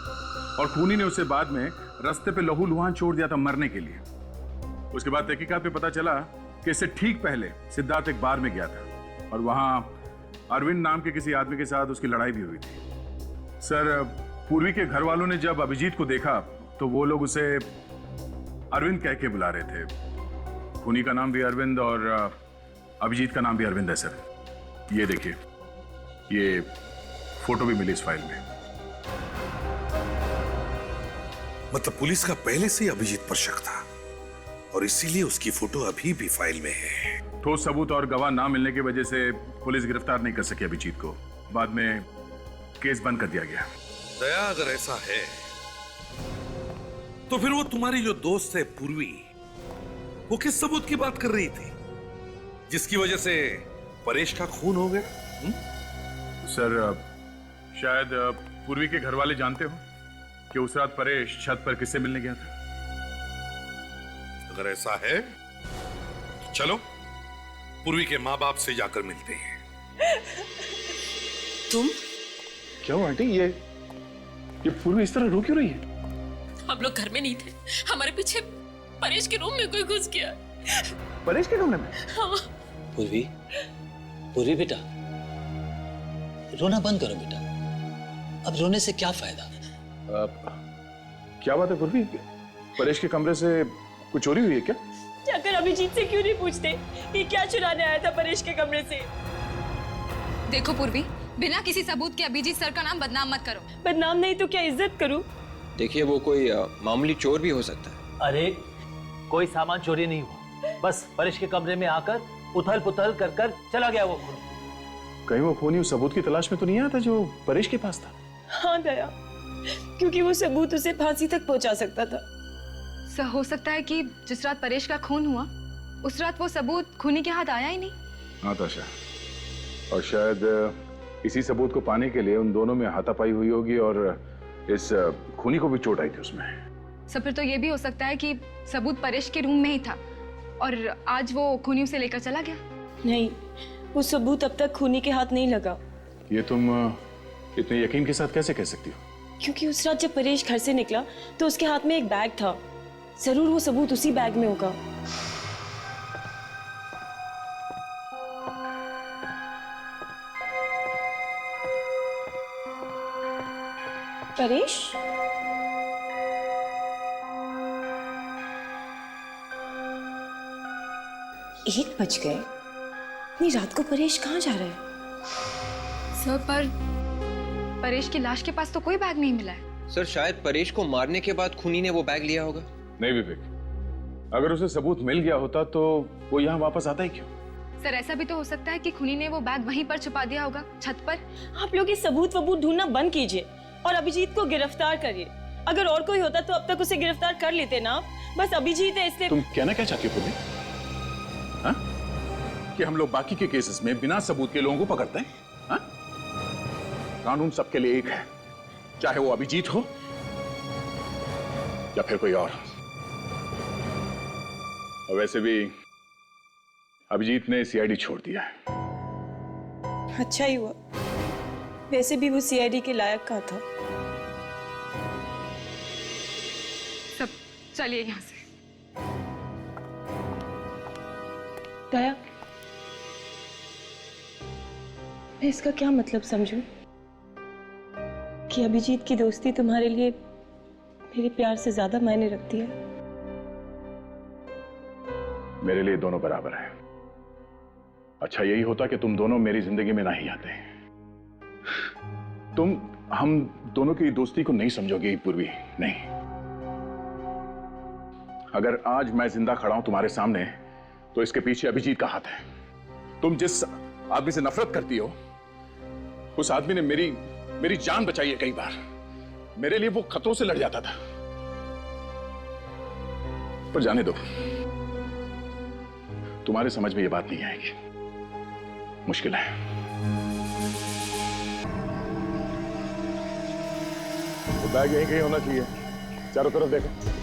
और खूनी ने उसे बाद में रास्ते पे लहूलुहान छोड़ दिया था मरने के लिए। उसके बाद तहकीकात में पता चला कि इससे ठीक पहले सिद्धार्थ एक बार में गया था और वहां अरविंद नाम के किसी आदमी के साथ उसकी लड़ाई भी हुई थी। सर, पूर्वी के घर वालों ने जब अभिजीत को देखा तो वो लोग उसे अरविंद कह के बुला रहे थे। खूनी का नाम भी अरविंद और अभिजीत का नाम भी अरविंद है सर। ये देखिए, ये फोटो भी मिली इस फाइल में। मतलब पुलिस का पहले से ही अभिजीत पर शक था और इसीलिए उसकी फोटो अभी भी फाइल में है। ठोस सबूत और गवाह ना मिलने की वजह से पुलिस गिरफ्तार नहीं कर सकी अभिजीत को। बाद में केस बंद कर दिया गया। दया, अगर ऐसा है तो फिर वो तुम्हारी जो दोस्त है पूर्वी, वो किस सबूत की बात कर रही थी जिसकी वजह से परेश का खून हो गया? सर, शायद पूर्वी के घर वाले जानते हो कि उस रात परेश छत पर किससे मिलने गया था। अगर ऐसा है तो चलो पूर्वी के माँ बाप से जाकर मिलते हैं। तुम? क्या हुआ आंटी? ये पूर्वी इस तरह रो क्यों रही है? हम लोग घर में नहीं थे, हमारे पीछे परेश के रूम में कोई घुस गया। परेश के कमरे में? हाँ। पूर्वी, पूर्वी बेटा, रोना बंद करो बेटा, अब रोने से क्या फायदा? क्या बात है पूर्वी, परेश के कमरे से कुछ चोरी हुई है क्या? जाकर अभिजीत से क्यों नहीं पूछते कि क्या चुराने आया था परेश के कमरे से? देखो पूर्वी, बिना किसी सबूत के अभिजीत सर का नाम बदनाम मत करो। बदनाम नहीं तो क्या इज्जत करूं? देखिए, वो कोई मामूली चोर भी हो सकता है। अरे कोई सामान चोरी नहीं हुआ, बस परेश के कमरे में आकर उथल पुथल कर कर चला गया वो खूनी। कहीं वो खूनी उस सबूत की तलाश में तो नहीं आता जो परेश के पास था? हाँ दया, क्योंकि वो सबूत उसे फांसी तक पहुंचा सकता था। सर हो सकता है कि जिस रात परेश का खून हुआ उस रात वो सबूत खूनी के हाथ आया ही नहीं। हाँ ताशा, और शायद इसी सबूत को पाने के लिए उन दोनों में हाथापाई हुई होगी और इस खूनी को भी चोट आई थी उसमें। सर फिर तो ये भी हो सकता है कि सबूत परेश के रूम में ही था और आज वो खूनी उसे लेकर चला गया। नहीं, वो सबूत अब तक खूनी के हाथ नहीं लगा। ये तुम इतने यकीन के साथ कैसे कह सकती हो? क्योंकि उस रात जब परेश घर से निकला तो उसके हाथ में एक बैग था। जरूर वो सबूत उसी बैग में होगा। परेश? 1 बज गए। इतनी रात को परेश कहाँ जा रहा है? सर पर परेश की लाश के पास तो कोई बैग नहीं मिला है। सर शायद परेश को मारने के बाद खूनी ने वो बैग लिया होगा। नहीं विवेक, अगर उसे सबूत मिल गया होता तो वो यहाँ वापस आता ही क्यों? सर ऐसा भी तो हो सकता है कि खूनी ने वो बैग वहीं पर छुपा दिया होगा, छत पर। आप लोग ये सबूत वबूत ढूंढना बंद कीजिए और अभिजीत को गिरफ्तार करिए। अगर और कोई होता तो अब तक उसे गिरफ्तार कर लेते ना। बस अभिजीत है इसलिए। तुम कहना क्या चाहती हो? हाँ? कि हम लोग बाकी के केसेस में बिना सबूत के लोगों को पकड़ते हैं? हाँ? कानून सबके लिए एक है, चाहे वो अभिजीत हो या फिर कोई और वैसे भी अभिजीत ने सीआईडी छोड़ दिया है। अच्छा ही हुआ, वैसे भी वो सीआईडी के लायक का था। सब चलिए यहाँ से। दया, मैं इसका क्या मतलब समझूं कि अभिजीत की दोस्ती तुम्हारे लिए मेरे प्यार से ज्यादा मायने रखती है? मेरे लिए दोनों बराबर हैं। अच्छा यही होता कि तुम दोनों मेरी जिंदगी में ना ही आते। तुम हम दोनों की दोस्ती को नहीं समझोगे पूर्वी, नहीं। अगर आज मैं जिंदा खड़ा हूं तुम्हारे सामने तो इसके पीछे अभिजीत का हाथ है। तुम जिस आदमी से नफरत करती हो उस आदमी ने मेरी जान बचाई है कई बार। मेरे लिए वो खतरों से लड़ जाता था। पर जाने दो, तुम्हारे समझ में ये बात नहीं आएगी, मुश्किल है। तो बैग यहीं कहीं होना चाहिए, चारों तरफ देखो।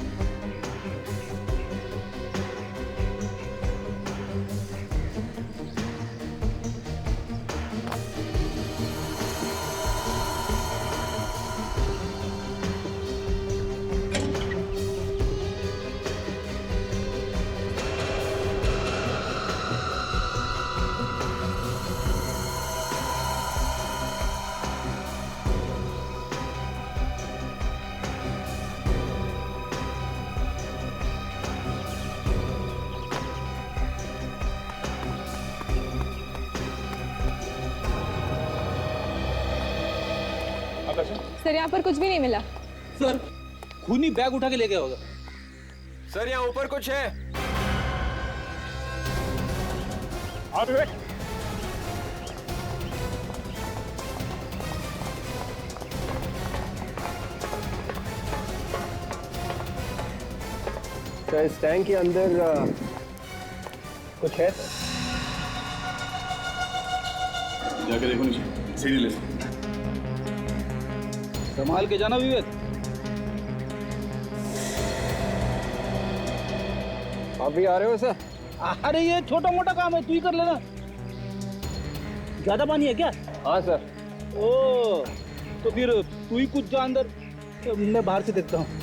सर यहाँ पर कुछ भी नहीं मिला। सर खूनी बैग उठा के ले गया होगा। सर यहाँ ऊपर कुछ है। सर इस टैंक के अंदर कुछ है। जाके देखो नीचे, सीढ़ी ले। संभाल के जाना विवेक। आप भी आ रहे हो सर? अरे ये छोटा मोटा काम है, तू ही कर लेना। ज्यादा पानी है क्या? हाँ सर। ओ तो फिर तू ही कुछ जा अंदर, मैं बाहर से देखता हूँ।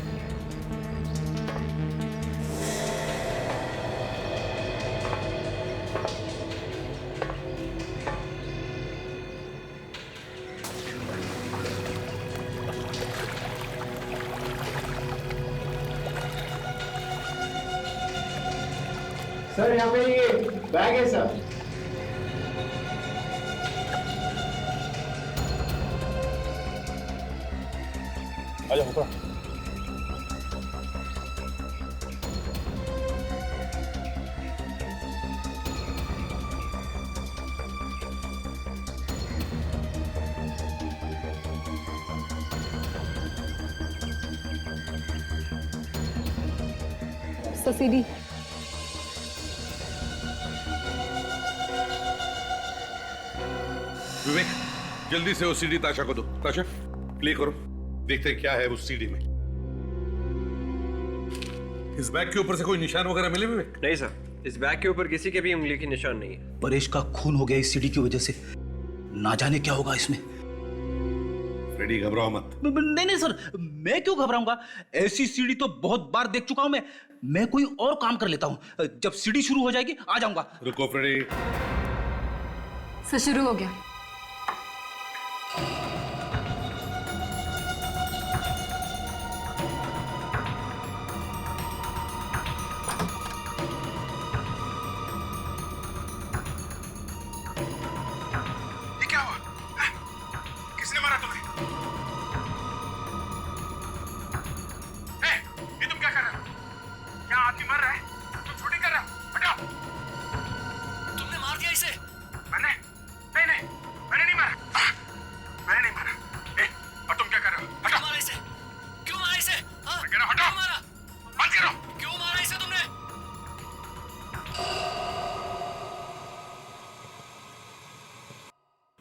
सर यहाँ पे ये बैग है सर। आजा ऊपर। Sir CD. विवेक, जल्दी से वो सीडी ताशा को दो। ताशा, प्ले करो, देखते हैं क्या है उस सीडी में। इस बैग के ऊपर से कोई निशान वगैरह मिले विवेक? नहीं सर, इस बैग के ऊपर किसी के भी उंगली की निशान नहीं है। परेश का खून हो गया इस सीडी की वजह से। ना जाने क्या होगा इसमें। फ्रेडी, घबराओ मत। नहीं सर, मैं क्यों घबराऊंगा? ऐसी सीडी तो बहुत बार देख चुका हूं मैं। मैं कोई और काम कर लेता हूं। जब सीडी शुरू हो जाएगी आ जाऊंगा। रुको फ्रेडी। सर शुरू हो गया।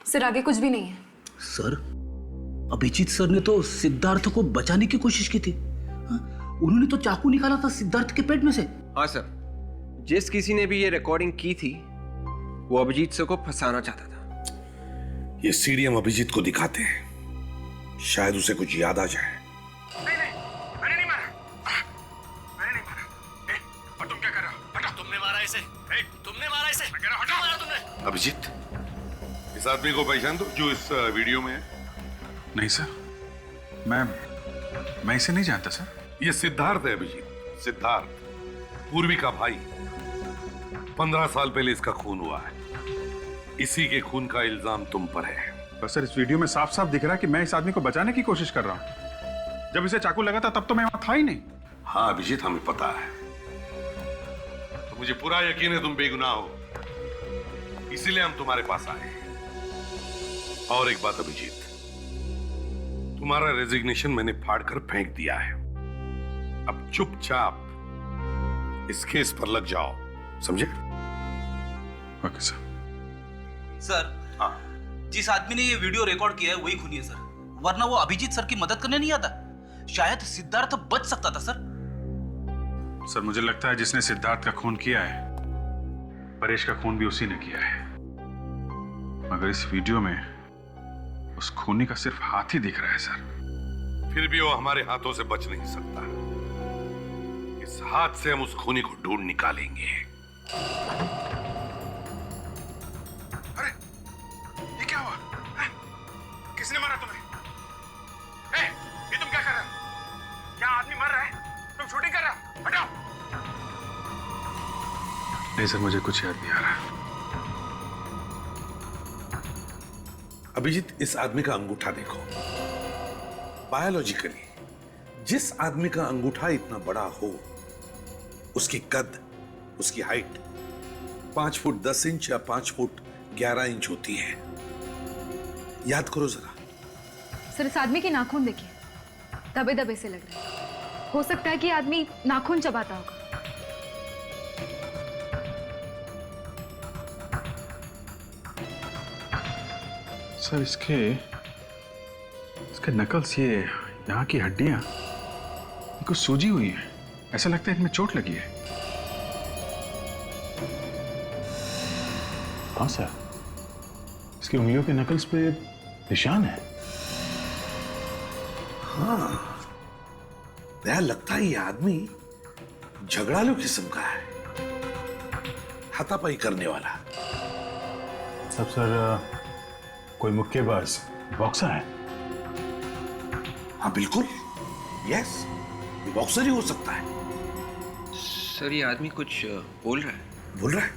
सर आगे कुछ भी नहीं है। सर, अभिजीत सर ने तो सिद्धार्थ को बचाने की कोशिश की थी। उन्होंने तो चाकू निकाला था सिद्धार्थ के पेट में से। हाँ सर, जिस किसी ने भी ये रिकॉर्डिंग की थी वो अभिजीत सर को फंसाना चाहता था। ये सीडी हम अभिजीत को दिखाते हैं, शायद उसे कुछ याद आ जाए। मैंने नहीं मारा। और तुम क्या कर रहे हो? हटो। तुमने मारा इसे। तुमने मारा इसे। हटो। मारा तुमने। अभिजीत, इस आदमी को पहचान दो जो इस वीडियो में है। नहीं सर, मैं इसे नहीं जानता सर। ये सिद्धार्थ है अभिजीत, सिद्धार्थ, पूर्वी का भाई। 15 साल पहले इसका खून हुआ है। इसी के खून का इल्जाम तुम पर है। पर सर, इस वीडियो में साफ साफ दिख रहा है कि मैं इस आदमी को बचाने की कोशिश कर रहा हूं। जब इसे चाकू लगा था तब तो मैं वहां था ही नहीं। हाँ अभिजीत, हमें पता है। तो मुझे पूरा यकीन है तुम बेगुनाह हो, इसीलिए हम तुम्हारे पास आए। और एक बात अभिजीत, तुम्हारा रेजिग्नेशन मैंने फाड़कर फेंक दिया है। अब चुपचाप इस केस पर लग जाओ, समझे? Okay sir. सर, हाँ, जिस आदमी ने ये वीडियो रिकॉर्ड किया है वही खूनी है सर, वरना वो अभिजीत सर की मदद करने नहीं आता। शायद सिद्धार्थ बच सकता था सर। सर, मुझे लगता है जिसने सिद्धार्थ का खून किया है, परेश का खून भी उसी ने किया है। मगर इस वीडियो में उस खूनी का सिर्फ हाथ ही दिख रहा है सर। फिर भी वो हमारे हाथों से बच नहीं सकता। इस हाथ से हम उस खूनी को ढूंढ निकालेंगे। अरे, ये क्या हुआ? किसने मारा तुम्हें? ये तुम क्या कर रहे हो? क्या आदमी मर रहा है? तुम शूटिंग कर रहे हो? हटाओ। नहीं सर, मुझे कुछ याद नहीं आ रहा। अभिजीत, इस आदमी का अंगूठा देखो। बायोलॉजिकली जिस आदमी का अंगूठा इतना बड़ा हो, उसकी कद, उसकी हाइट 5 फुट 10 इंच या 5 फुट 11 इंच होती है। याद करो जरा। सर, इस आदमी के नाखून देखिए, दबे दबे से लग रहे हैं। हो सकता है कि आदमी नाखून चबाता होगा। सर, इसके नकल्स, ये यहाँ की हड्डियां इनको सूजी हुई है। ऐसा लगता है इनमें चोट लगी है। हाँ सर, इसकी उंगलियों के नकल्स पे निशान है। हाँ, यार लगता है ये आदमी झगड़ालू किस्म का है, हाथापाई करने वाला। सब सर, कोई मुक्केबाज, बॉक्सर है? हाँ बिल्कुल, यस, ये बॉक्सर ही हो सकता है। सर, ये आदमी कुछ बोल रहा है। बोल रहा है?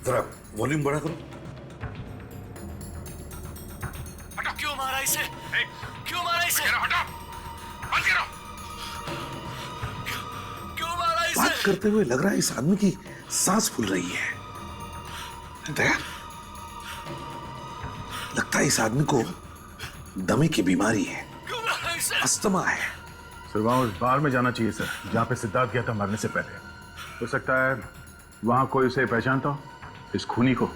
जरा वॉल्यूम बढ़ा करो। हटो। क्यों मारा इसे? क्यों मारा इसे? हटो, बंद करो। क्यों मारा इसे? बात करते हुए लग रहा है इस आदमी की सांस फूल रही है। दया, लगता है इस आदमी को दमे की बीमारी है, अस्थमा है। सर, वहां उस बार में जाना चाहिए सर, जहां पे सिद्धार्थ गया था मरने से पहले। हो सकता है वहां कोई उसे पहचानता हो, इस खूनी को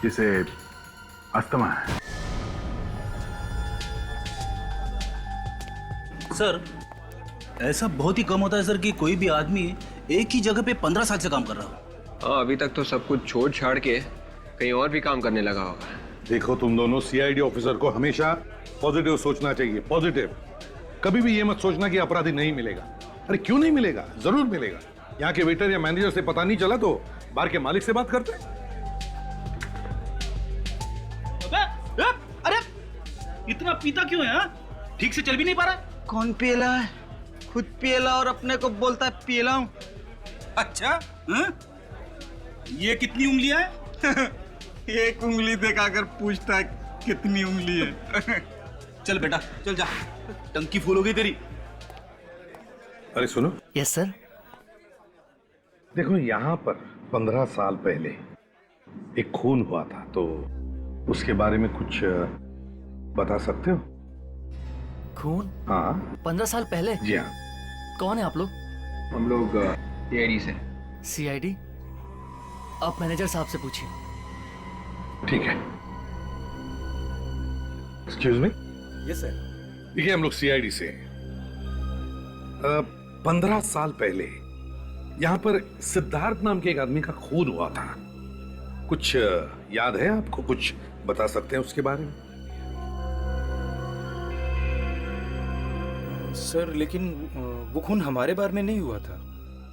जिसे अस्थमा है। सर, ऐसा बहुत ही कम होता है सर कि कोई भी आदमी एक ही जगह पे 15 साल से काम कर रहा हो। हाँ, अभी तक तो सब कुछ छोड़ छाड़ के कहीं और भी काम करने लगा होगा। देखो तुम दोनों, सीआईडी ऑफिसर को हमेशा पॉजिटिव सोचना चाहिए, पॉजिटिव। कभी भी ये मत सोचना कि अपराधी नहीं मिलेगा। अरे क्यों नहीं मिलेगा, जरूर मिलेगा। यहाँ के वेटर या मैनेजर से पता नहीं चला तो बार के मालिक से बात करते हैं। अरे इतना पीता क्यों है? ठीक से चल भी नहीं पा रहा। कौन पियला है? खुद पियला और अपने को बोलता है पियला हूं। अच्छा, ये कितनी उंगलियां हैं? एक उंगली दिखाकर पूछता है कितनी उंगली है। चल बेटा, चल जा, टंकी फुल हो गई तेरी। अरे सुनो। Yes sir. देखो, यहाँ पर 15 साल पहले एक खून हुआ था, तो उसके बारे में कुछ बता सकते हो? खून? हाँ। 15 साल पहले? जी हाँ। कौन है आप लोग? हम लोग सीआईडी से। सीआईडी? आप मैनेजर साहब से पूछिए। ठीक है। Excuse me. Yes sir. देखिए, हम लोग सीआईडी से 15 साल पहले यहाँ पर सिद्धार्थ नाम के एक आदमी का खून हुआ था। कुछ याद है आपको? कुछ बता सकते हैं उसके बारे में? सर, लेकिन वो खून हमारे बारे में नहीं हुआ था।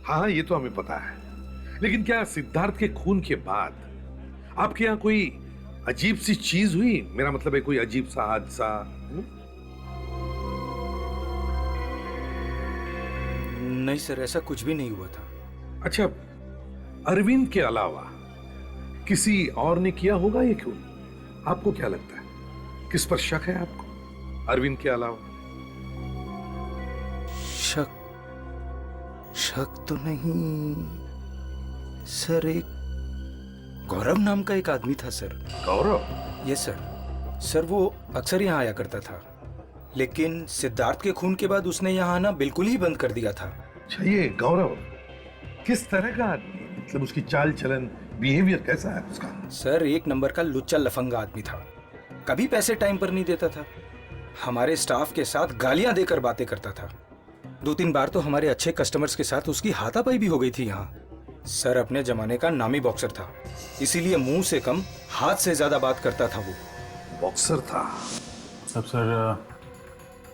हाँ, ये तो हमें पता है, लेकिन क्या सिद्धार्थ के खून के बाद आपके यहाँ कोई अजीब सी चीज हुई? मेरा मतलब है कोई अजीब सा हादसा। नहीं सर, ऐसा कुछ भी नहीं हुआ था। अच्छा, अरविंद के अलावा किसी और ने किया होगा ये खून? आपको क्या लगता है, किस पर शक है आपको अरविंद के अलावा? शक तो नहीं सर। एक गौरव नाम का एक आदमी था sir. Gaurav? Yes sir. Sir, वो अक्सर यहाँ आया करता था, लेकिन सिद्धार्थ के खून के बाद उसने यहाँ आना बिल्कुल ही बंद कर दिया था। अच्छा, ये गौरव किस तरह का आदमी, मतलब उसकी चाल चलन, बिहेवियर कैसा है उसका? सर, एक नंबर का लुच्चा लफंगा आदमी था। कभी पैसे टाइम पर नहीं देता था, हमारे स्टाफ के साथ गालियां देकर बातें करता था। 2-3 बार तो हमारे अच्छे कस्टमर्स के साथ उसकी हाथापाई भी हो गई थी यहाँ। सर, अपने जमाने का नामी बॉक्सर था, इसीलिए मुंह से कम हाथ से ज्यादा बात करता था। वो बॉक्सर था? सब सर,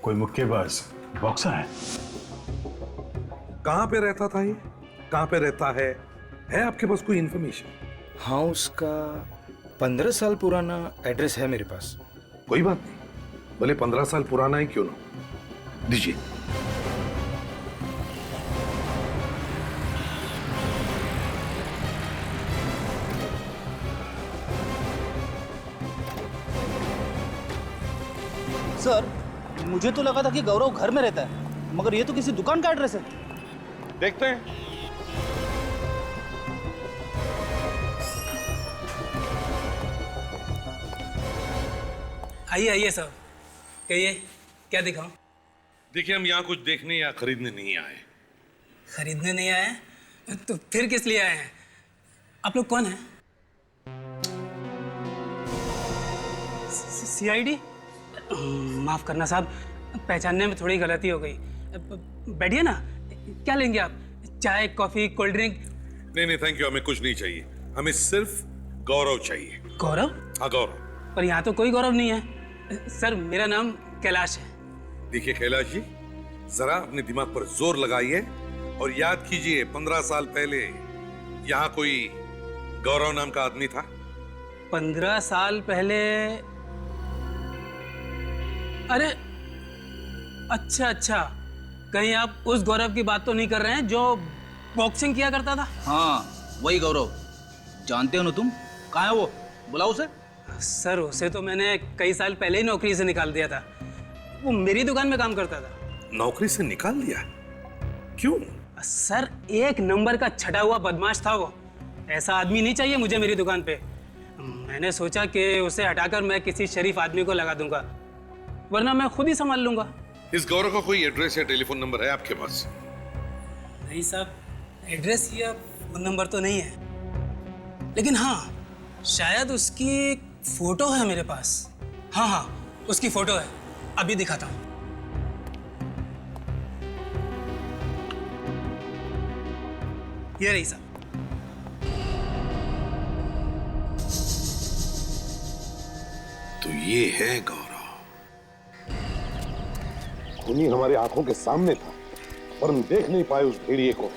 कोई मुक्केबाज बॉक्सर है। कहाँ पे रहता था ये? कहाँ पे रहता है आपके पास कोई इंफॉर्मेशन? हाँ, उसका 15 साल पुराना एड्रेस है मेरे पास। कोई बात नहीं, भले 15 साल पुराना ही क्यों ना, दीजिए। सर, मुझे तो लगा था कि गौरव घर में रहता है, मगर ये तो किसी दुकान का एड्रेस है। देखते हैं। आइए आइए साहब, कहिए क्या दिखाऊं? देखिए, हम यहाँ कुछ देखने या खरीदने नहीं आए। खरीदने नहीं आए? तो फिर किस लिए आए हैं? आप लोग कौन हैं? सीआईडी? माफ करना साहब, पहचानने में थोड़ी गलती हो गई। बैठिए ना, क्या लेंगे आप? चाय, कॉफी, कोल्ड ड्रिंक? नहीं, थैंक यू, हमें कुछ नहीं चाहिए, हमें सिर्फ गौरव चाहिए। गौरव? हाँ, गौरव। पर यहाँ तो कोई गौरव नहीं है। सर, मेरा नाम कैलाश है। देखिए कैलाश जी, जरा अपने दिमाग पर जोर लगाइए और याद कीजिए, 15 साल पहले यहाँ कोई गौरव नाम का आदमी था। 15 साल पहले? अरे अच्छा, कहीं आप उस गौरव की बात तो नहीं कर रहे हैं जो बॉक्सिंग किया करता था? हाँ, वही गौरव। जानते हो ना तुम? कहाँ है वो? बुलाओ उसे। सर, उसे तो मैंने कई साल पहले ही नौकरी से निकाल दिया था। वो मेरी दुकान में काम करता था। नौकरी से निकाल दिया? क्यों? सर, एक नंबर का छटा हुआ बदमाश था वो। ऐसा आदमी नहीं चाहिए मुझे मेरी दुकान पे। मैंने सोचा कि उसे हटाकर मैं किसी शरीफ आदमी को लगा दूंगा, वरना मैं खुद ही संभाल लूंगा। इस गौरव का कोई एड्रेस या टेलीफोन नंबर है आपके पास? नहीं साहब, एड्रेस या फोन नंबर तो नहीं है, लेकिन हाँ शायद उसकी एक फोटो है मेरे पास। हाँ हाँ उसकी फोटो है, अभी दिखाता हूँ। ये रही साहब। तो ये है गौरव। खूनी हमारी आंखों के सामने था पर हम देख नहीं पाए उस भेड़िए को।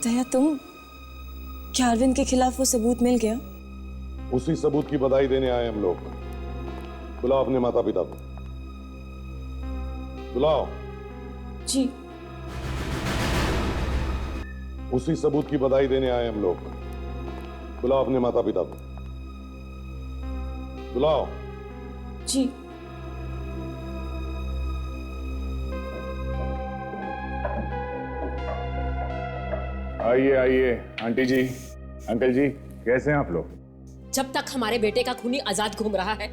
दया तुम, क्या अरविंद के खिलाफ वो सबूत मिल गया? उसी सबूत की बधाई देने आए हम लोग। बुलाओ अपने माता पिता को, बुलाओ। जी। उसी सबूत की बधाई देने आए हम लोग। बुलाओ अपने माता पिता को, बुलाओ। जी। आइए आइए आंटी जी, अंकल जी, कैसे हैं आप लोग? जब तक हमारे बेटे का खूनी आजाद घूम रहा है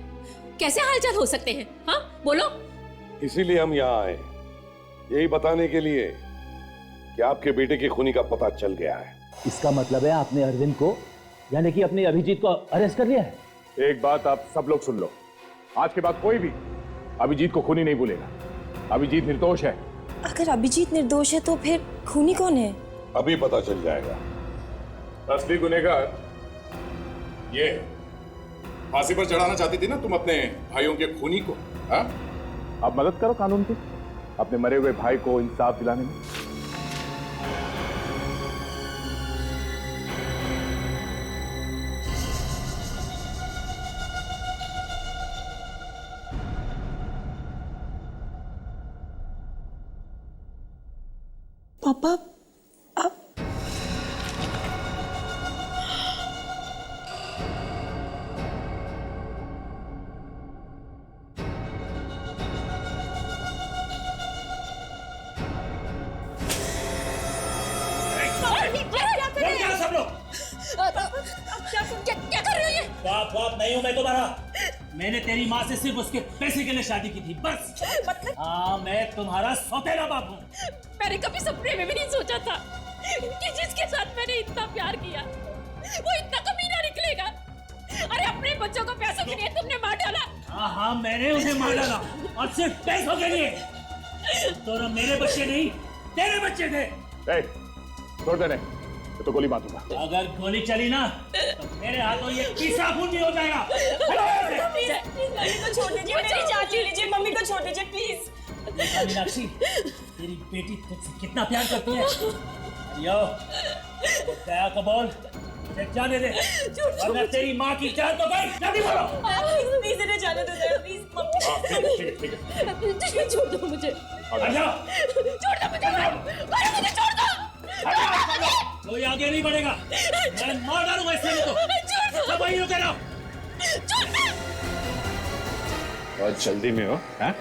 कैसे हालचाल हो सकते हैं? हाँ बोलो। इसीलिए हम यहाँ आए, यही बताने के लिए कि आपके बेटे की खूनी का पता चल गया है। इसका मतलब है आपने अरविंद को, यानी कि अपने अभिजीत को अरेस्ट कर लिया है? एक बात आप सब लोग सुन लो, आज के बाद कोई भी अभिजीत को खूनी नहीं भूलेगा। अभिजीत निर्दोष है। अगर अभिजीत निर्दोष है तो फिर खूनी कौन है? अभी पता चल जाएगा। असली गुनहगार ये है। फांसी पर चढ़ाना चाहती थी ना तुम अपने भाइयों के खूनी को, हाँ? अब मदद करो कानून की, अपने मरे हुए भाई को इंसाफ दिलाने में। पापा क्या कर रहे हो ये? बाप नहीं हूं मैं तुम्हारा। मैंने तेरी माँ से सिर्फ उसके पैसे के लिए शादी की थी, बस। हाँ मैं तुम्हारा सौतेला बाप हूँ। मैंने कभी सपने में भी नहीं सोचा था कि जिसके साथ मैंने इतना प्यार किया वो इतना कमीना निकलेगा। अरे अपने बच्चों को पैसों के लिए तुमने मार डाला। हाँ मैंने उन्हें मार डाला और सिर्फ पैसों के लिए। तो ना मेरे बच्चे नहीं तेरे बच्चे थे। छोड़ देने तो गोली मारूंगा। अगर गोली चली ना तो मेरे हाथों ये पीसा खून भी हो जाएगा। मम्मी को छोड़ दीजिए, मेरी चाची लीजिए, मम्मी को छोड़ दीजिए प्लीज। मीनाक्षी तेरी बेटी तुझसे कितना प्यार करती है। यो दया को बोल जाने दे, वरना तेरी माँ की जान तो गई। जल्दी बोलो। प्लीज इन्हें जाने दो दया, प्लीज मम्मी। छोड़ दो मुझे। छोड़ दो मुझे, छोड़ दो। कोई आगे नहीं बढ़ेगा, मैं मार डालूंगा इससे तो। सब वहीं रुके रहो। बहुत जल्दी में हो, हाँ?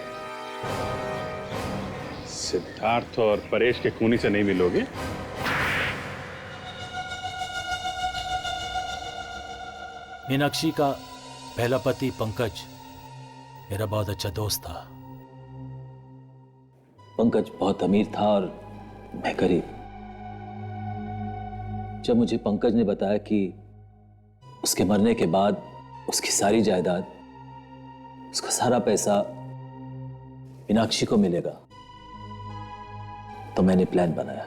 सिद्धार्थ और परेश के खूनी से नहीं मिलोगे? मीनाक्षी का पहला पति पंकज मेरा बहुत अच्छा दोस्त था। पंकज बहुत अमीर था और मैं गरीब। जब मुझे पंकज ने बताया कि उसके मरने के बाद उसकी सारी जायदाद, उसका सारा पैसा मीनाक्षी को मिलेगा, तो मैंने प्लान बनाया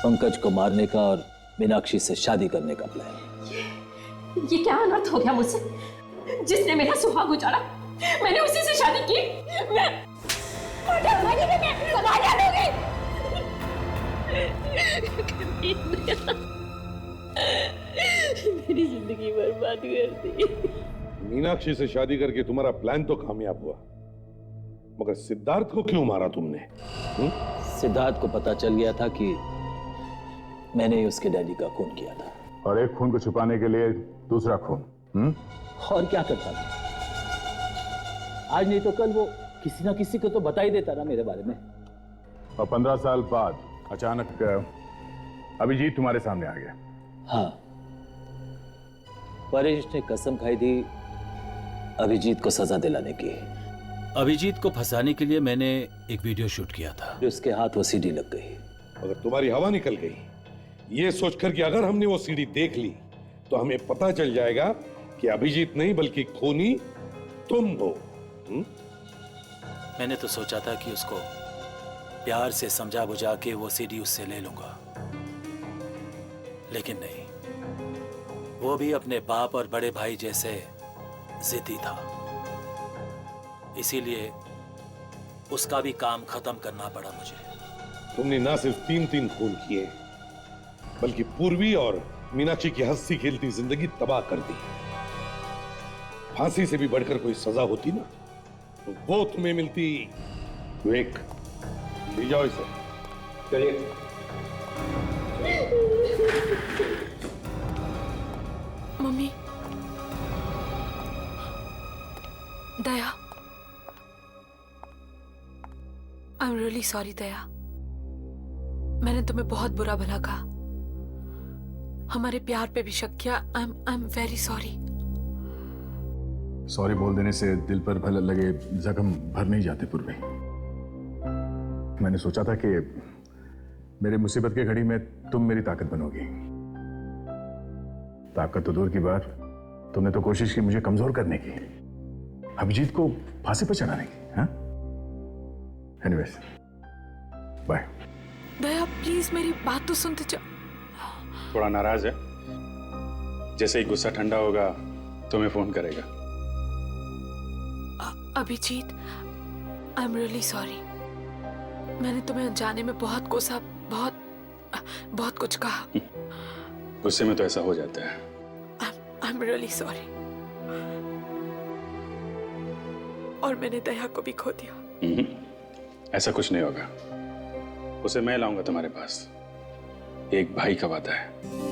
पंकज को मारने का और मीनाक्षी से शादी करने का प्लान। ये क्या अनर्थ हो गया मुझसे? जिसने मेरा सुहाग उजाड़ा मैंने उसी से शादी की। मैं मेरी जिंदगी बर्बाद कर दी। मीनाक्षी से शादी करके तुम्हारा प्लान तो कामयाब हुआ, मगर सिद्धार्थ को क्यों मारा तुमने? सिद्धार्थ को पता चल गया था कि मैंने ही उसके डैडी का खून किया था। और एक खून को छुपाने के लिए दूसरा खून। और क्या करता था? आज नहीं तो कल वो किसी ना किसी को तो बता ही देता ना मेरे बारे में। और 15 साल बाद अचानक अभिजीत तुम्हारे सामने आ गया। हाँ, परेश ने कसम खाई थी अभिजीत को सजा दिलाने की। अभिजीत को फंसाने के लिए मैंने एक वीडियो शूट किया था। उसके हाथ वो सीडी लग गई। अगर तुम्हारी हवा निकल गई ये सोचकर कि अगर हमने वो सीडी देख ली तो हमें पता चल जाएगा कि अभिजीत नहीं बल्कि खूनी तुम हो। मैंने तो सोचा था कि उसको प्यार से समझा बुझा के वो सीडी उससे ले लूंगा, लेकिन नहीं, वो भी अपने बाप और बड़े भाई जैसे जिद्दी था। इसीलिए उसका भी काम खत्म करना पड़ा मुझे। तुमने ना सिर्फ 3 खून किए बल्कि पूर्वी और मीनाक्षी की हंसी खेलती जिंदगी तबाह कर दी। फांसी से भी बढ़कर कोई सजा होती ना तो वो तुम्हें मिलती। विवेक, ले जाओ इसे। चलिए। Mummy, Daya, I am really sorry Daya. मैंने तुम्हें बहुत बुरा भला कहा, हमारे प्यार पे भी शक किया। I am very sorry. Sorry बोल देने से दिल पर भले लगे जख्म भर नहीं जाते पूर्वी। मैंने सोचा था कि मेरे मुसीबत की घड़ी में तुम मेरी ताकत बनोगी। ताकत तो दूर की बात, तुमने तो कोशिश की मुझे कमजोर करने की, अभिजीत को फांसी पर चढ़ाने की। हाँ, एनीवेज, बाय। दया प्लीज मेरी बात तो सुनते जा। थोड़ा नाराज है, जैसे ही गुस्सा ठंडा होगा तुम्हें फोन करेगा। Abhijit, I am really sorry. मैंने तुम्हें अनजाने में बहुत कोसा, बहुत कुछ कहा। गुस्से में तो ऐसा हो जाता है। आई एम रियली सॉरी। और मैंने दया को भी खो दिया। ऐसा कुछ नहीं होगा, उसे मैं लाऊंगा तुम्हारे पास। एक भाई का वादा है।